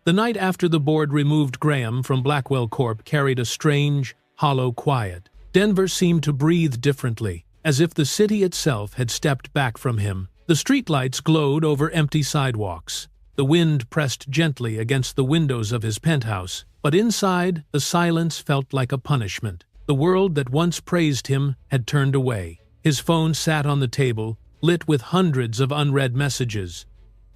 The night after the board removed Graham from Blackwell Corp carried a strange, hollow quiet. Denver seemed to breathe differently, as if the city itself had stepped back from him. The streetlights glowed over empty sidewalks. The wind pressed gently against the windows of his penthouse, but inside, the silence felt like a punishment. The world that once praised him had turned away. His phone sat on the table, lit with hundreds of unread messages.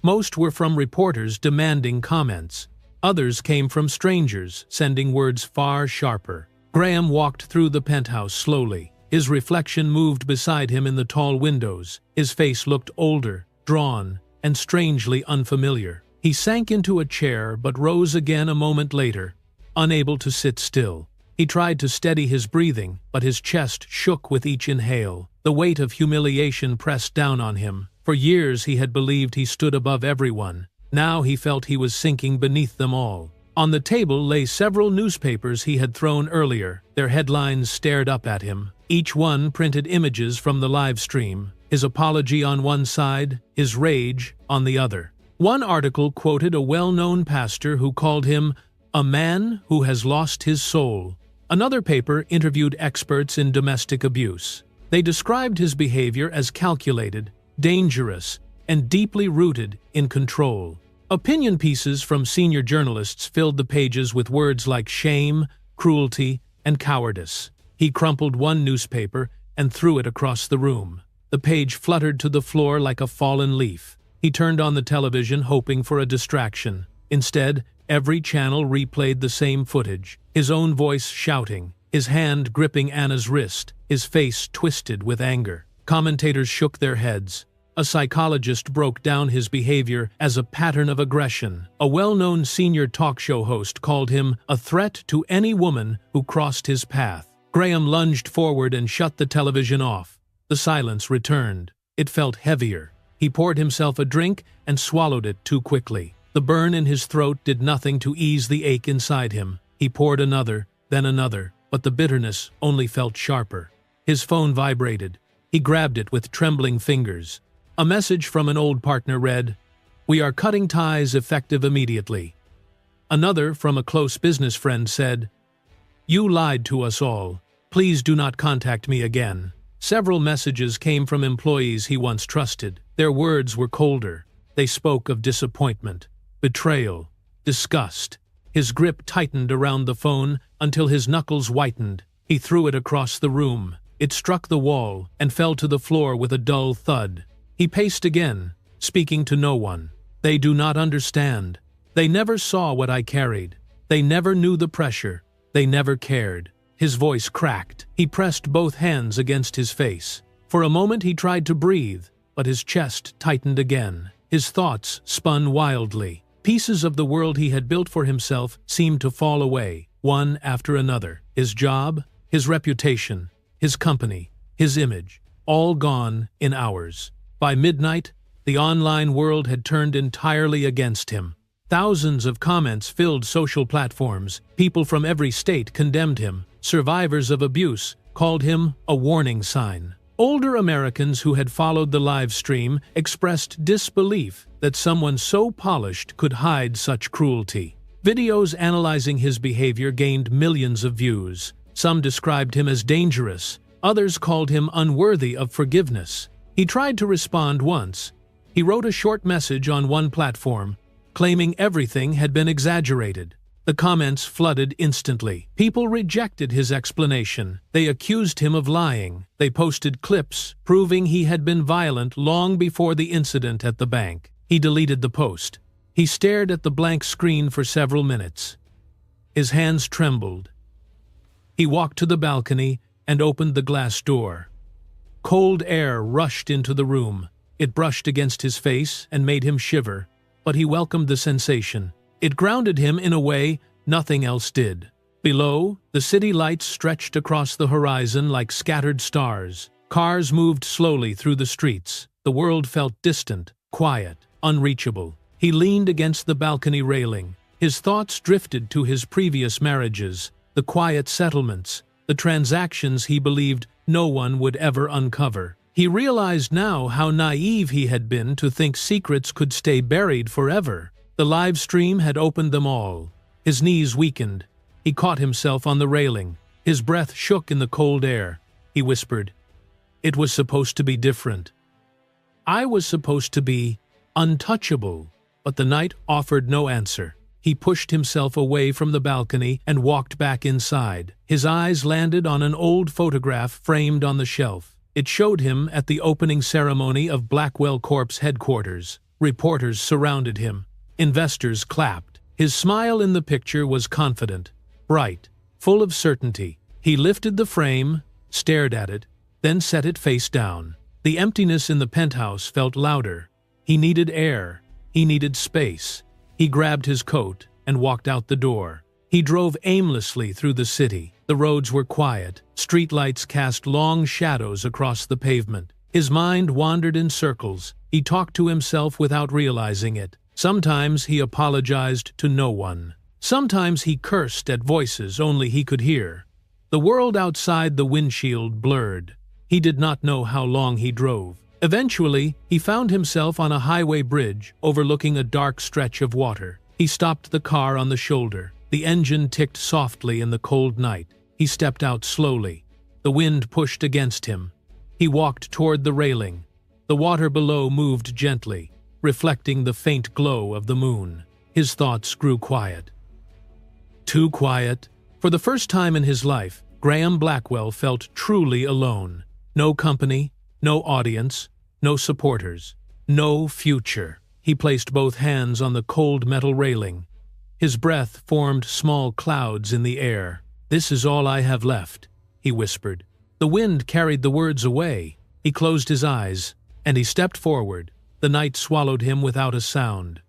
Most were from reporters demanding comments. Others came from strangers, sending words far sharper. Graham walked through the penthouse slowly. His reflection moved beside him in the tall windows. His face looked older, drawn, and strangely unfamiliar. He sank into a chair but rose again a moment later, unable to sit still. He tried to steady his breathing, but his chest shook with each inhale. The weight of humiliation pressed down on him. For years he had believed he stood above everyone. Now he felt he was sinking beneath them all. On the table lay several newspapers he had thrown earlier. Their headlines stared up at him. Each one printed images from the live stream, his apology on one side, his rage on the other. One article quoted a well-known pastor who called him a man who has lost his soul. Another paper interviewed experts in domestic abuse. They described his behavior as calculated, dangerous, and deeply rooted in control. Opinion pieces from senior journalists filled the pages with words like shame, cruelty, and cowardice. He crumpled one newspaper and threw it across the room. The page fluttered to the floor like a fallen leaf. He turned on the television, hoping for a distraction. Instead, every channel replayed the same footage, his own voice shouting, his hand gripping Anna's wrist, his face twisted with anger. Commentators shook their heads. A psychologist broke down his behavior as a pattern of aggression. A well-known senior talk show host called him a threat to any woman who crossed his path. Graham lunged forward and shut the television off. The silence returned. It felt heavier. He poured himself a drink and swallowed it too quickly. The burn in his throat did nothing to ease the ache inside him. He poured another, then another, but the bitterness only felt sharper. His phone vibrated. He grabbed it with trembling fingers. A message from an old partner read, "We are cutting ties effective immediately." Another, from a close business friend, said, "You lied to us all. Please do not contact me again." Several messages came from employees he once trusted. Their words were colder. They spoke of disappointment, betrayal, disgust. His grip tightened around the phone until his knuckles whitened. He threw it across the room. It struck the wall and fell to the floor with a dull thud. He paced again, speaking to no one. "They do not understand. They never saw what I carried. They never knew the pressure. They never cared." His voice cracked. He pressed both hands against his face. For a moment he tried to breathe, but his chest tightened again. His thoughts spun wildly. Pieces of the world he had built for himself seemed to fall away, one after another. His job, his reputation, his company, his image, all gone in hours. By midnight, the online world had turned entirely against him. Thousands of comments filled social platforms. People from every state condemned him. Survivors of abuse called him a warning sign. Older Americans who had followed the live stream expressed disbelief that someone so polished could hide such cruelty. Videos analyzing his behavior gained millions of views. Some described him as dangerous. Others called him unworthy of forgiveness. He tried to respond once. He wrote a short message on one platform, claiming everything had been exaggerated. The comments flooded instantly. People rejected his explanation. They accused him of lying. They posted clips proving he had been violent long before the incident at the bank. He deleted the post. He stared at the blank screen for several minutes. His hands trembled. He walked to the balcony and opened the glass door. Cold air rushed into the room. It brushed against his face and made him shiver, but he welcomed the sensation. It grounded him in a way nothing else did. Below, the city lights stretched across the horizon like scattered stars. Cars moved slowly through the streets. The world felt distant, quiet, unreachable. He leaned against the balcony railing. His thoughts drifted to his previous marriages, the quiet settlements, the transactions he believed no one would ever uncover. He realized now how naive he had been to think secrets could stay buried forever. The live stream had opened them all. His knees weakened. He caught himself on the railing. His breath shook in the cold air. He whispered, "It was supposed to be different. I was supposed to be untouchable." But the night offered no answer. He pushed himself away from the balcony and walked back inside. His eyes landed on an old photograph framed on the shelf. It showed him at the opening ceremony of Blackwell Corp's headquarters. Reporters surrounded him. Investors clapped. His smile in the picture was confident, bright, full of certainty. He lifted the frame, stared at it, then set it face down. The emptiness in the penthouse felt louder. He needed air. He needed space. He grabbed his coat and walked out the door. He drove aimlessly through the city. The roads were quiet. Streetlights cast long shadows across the pavement. His mind wandered in circles. He talked to himself without realizing it. Sometimes he apologized to no one. Sometimes he cursed at voices only he could hear. The world outside the windshield blurred. He did not know how long he drove. Eventually, he found himself on a highway bridge overlooking a dark stretch of water. He stopped the car on the shoulder. The engine ticked softly in the cold night. He stepped out slowly. The wind pushed against him. He walked toward the railing. The water below moved gently, reflecting the faint glow of the moon. His thoughts grew quiet. Too quiet, For the first time in his life, Graham Blackwell felt truly alone. No company, no audience, no supporters, no future. He placed both hands on the cold metal railing. His breath formed small clouds in the air. "This is all I have left," he whispered. The wind carried the words away. He closed his eyes, and he stepped forward. The night swallowed him without a sound.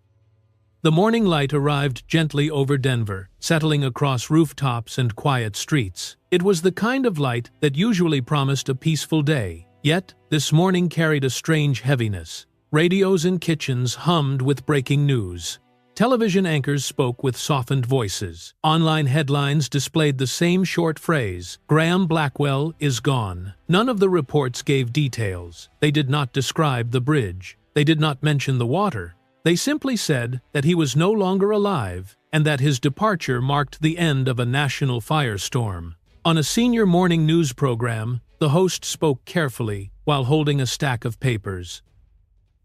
The morning light arrived gently over Denver, settling across rooftops and quiet streets. It was the kind of light that usually promised a peaceful day. Yet, this morning carried a strange heaviness. Radios in kitchens hummed with breaking news. Television anchors spoke with softened voices. Online headlines displayed the same short phrase, "Graham Blackwell is gone." None of the reports gave details. They did not describe the bridge. They did not mention the water. They simply said that he was no longer alive and that his departure marked the end of a national firestorm. On a senior morning news program, the host spoke carefully while holding a stack of papers.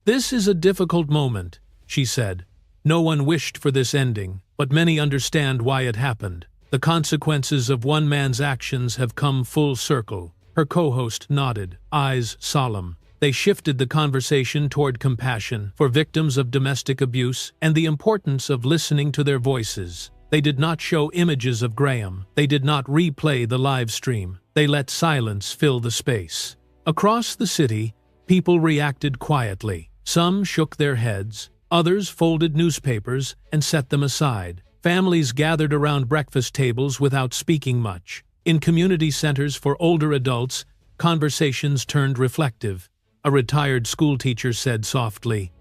"This is a difficult moment," she said. "No one wished for this ending, but many understand why it happened. The consequences of one man's actions have come full circle." Her co-host nodded, eyes solemn. They shifted the conversation toward compassion for victims of domestic abuse and the importance of listening to their voices. They did not show images of Graham. They did not replay the live stream. They let silence fill the space. Across the city, people reacted quietly. Some shook their heads. Others folded newspapers and set them aside. Families gathered around breakfast tables without speaking much. In community centers for older adults, conversations turned reflective. A retired schoolteacher said softly,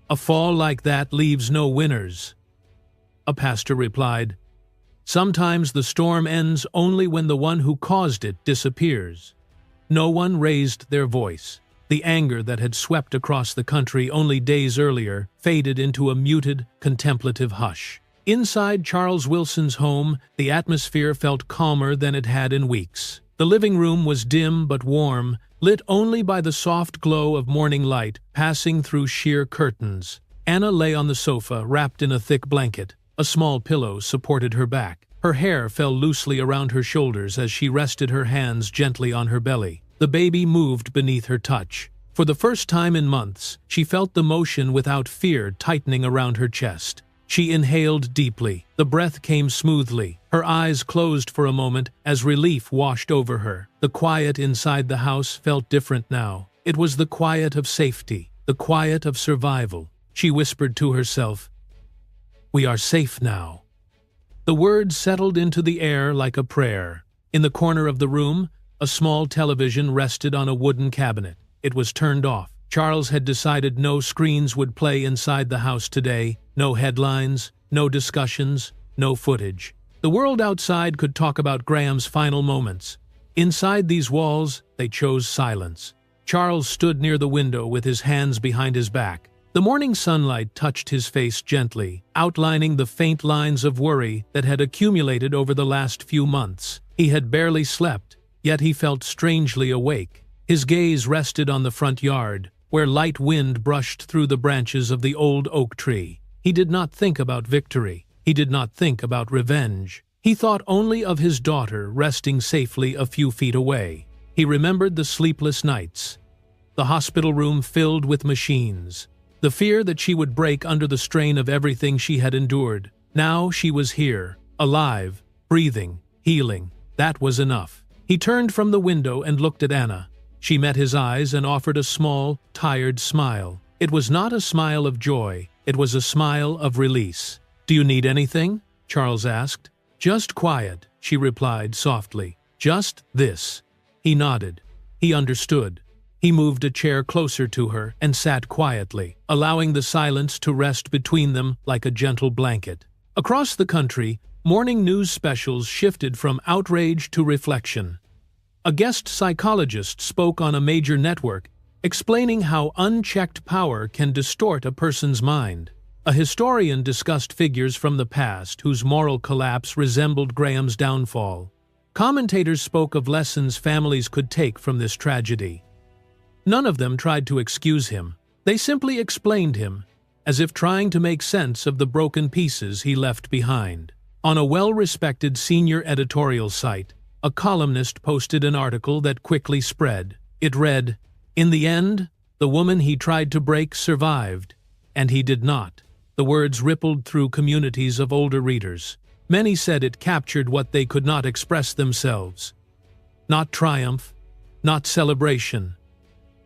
"A fall like that leaves no winners." A pastor replied, "Sometimes the storm ends only when the one who caused it disappears." No one raised their voice. The anger that had swept across the country only days earlier faded into a muted, contemplative hush. Inside Charles Wilson's home, the atmosphere felt calmer than it had in weeks. The living room was dim but warm, lit only by the soft glow of morning light passing through sheer curtains. Anna lay on the sofa, wrapped in a thick blanket. A small pillow supported her back. Her hair fell loosely around her shoulders as she rested her hands gently on her belly. The baby moved beneath her touch. For the first time in months, she felt the motion without fear tightening around her chest. She inhaled deeply. The breath came smoothly. Her eyes closed for a moment as relief washed over her. The quiet inside the house felt different now. It was the quiet of safety, the quiet of survival. She whispered to herself, "We are safe now." The words settled into the air like a prayer. In the corner of the room, a small television rested on a wooden cabinet. It was turned off. Charles had decided no screens would play inside the house today. No headlines, no discussions, no footage. The world outside could talk about Graham's final moments. Inside these walls, they chose silence. Charles stood near the window with his hands behind his back. The morning sunlight touched his face gently, outlining the faint lines of worry that had accumulated over the last few months. He had barely slept, yet he felt strangely awake. His gaze rested on the front yard, where light wind brushed through the branches of the old oak tree. He did not think about victory. He did not think about revenge. He thought only of his daughter resting safely a few feet away. He remembered the sleepless nights, the hospital room filled with machines, the fear that she would break under the strain of everything she had endured. Now she was here, alive, breathing, healing. That was enough. He turned from the window and looked at Anna. She met his eyes and offered a small, tired smile. It was not a smile of joy. It was a smile of release. "Do you need anything?" Charles asked. "Just quiet," she replied softly. "Just this." He nodded. He understood. He moved a chair closer to her and sat quietly, allowing the silence to rest between them like a gentle blanket. Across the country, morning news specials shifted from outrage to reflection. A guest psychologist spoke on a major network, explaining how unchecked power can distort a person's mind. A historian discussed figures from the past whose moral collapse resembled Graham's downfall. Commentators spoke of lessons families could take from this tragedy. None of them tried to excuse him. They simply explained him, as if trying to make sense of the broken pieces he left behind. On a well-respected senior editorial site, a columnist posted an article that quickly spread. It read, "In the end, the woman he tried to break survived, and he did not." The words rippled through communities of older readers. Many said it captured what they could not express themselves. Not triumph, not celebration,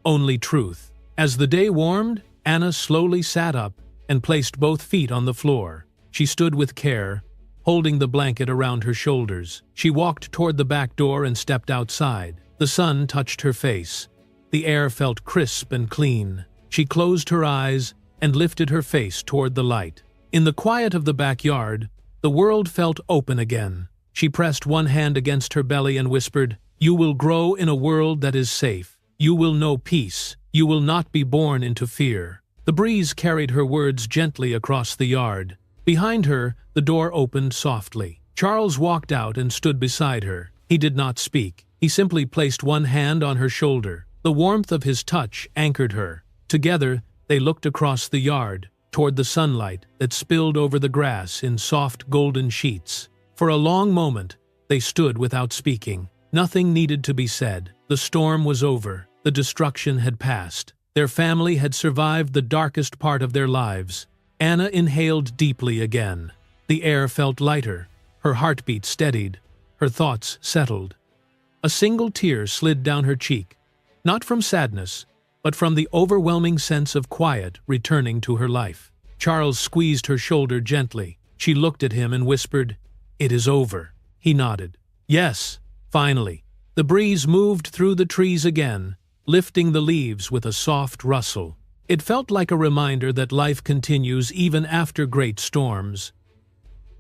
only truth. As the day warmed, Anna slowly sat up and placed both feet on the floor. She stood with care, holding the blanket around her shoulders. She walked toward the back door and stepped outside. The sun touched her face. The air felt crisp and clean. She closed her eyes and lifted her face toward the light. In the quiet of the backyard, the world felt open again. She pressed one hand against her belly and whispered, "You will grow in a world that is safe. You will know peace. You will not be born into fear." The breeze carried her words gently across the yard. Behind her, the door opened softly. Charles walked out and stood beside her. He did not speak. He simply placed one hand on her shoulder. The warmth of his touch anchored her. Together, they looked across the yard, toward the sunlight that spilled over the grass in soft golden sheets. For a long moment, they stood without speaking. Nothing needed to be said. The storm was over. The destruction had passed. Their family had survived the darkest part of their lives. Anna inhaled deeply again. The air felt lighter. Her heartbeat steadied. Her thoughts settled. A single tear slid down her cheek, not from sadness, but from the overwhelming sense of quiet returning to her life. Charles squeezed her shoulder gently. She looked at him and whispered, "It is over." He nodded. "Yes, finally." The breeze moved through the trees again, lifting the leaves with a soft rustle. It felt like a reminder that life continues even after great storms.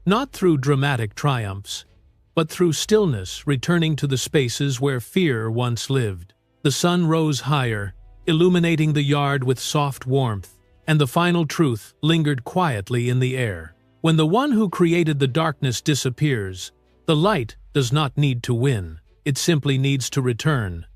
Not through dramatic triumphs, but through stillness, returning to the spaces where fear once lived. The sun rose higher, illuminating the yard with soft warmth, and the final truth lingered quietly in the air. When the one who created the darkness disappears, the light does not need to win. It simply needs to return.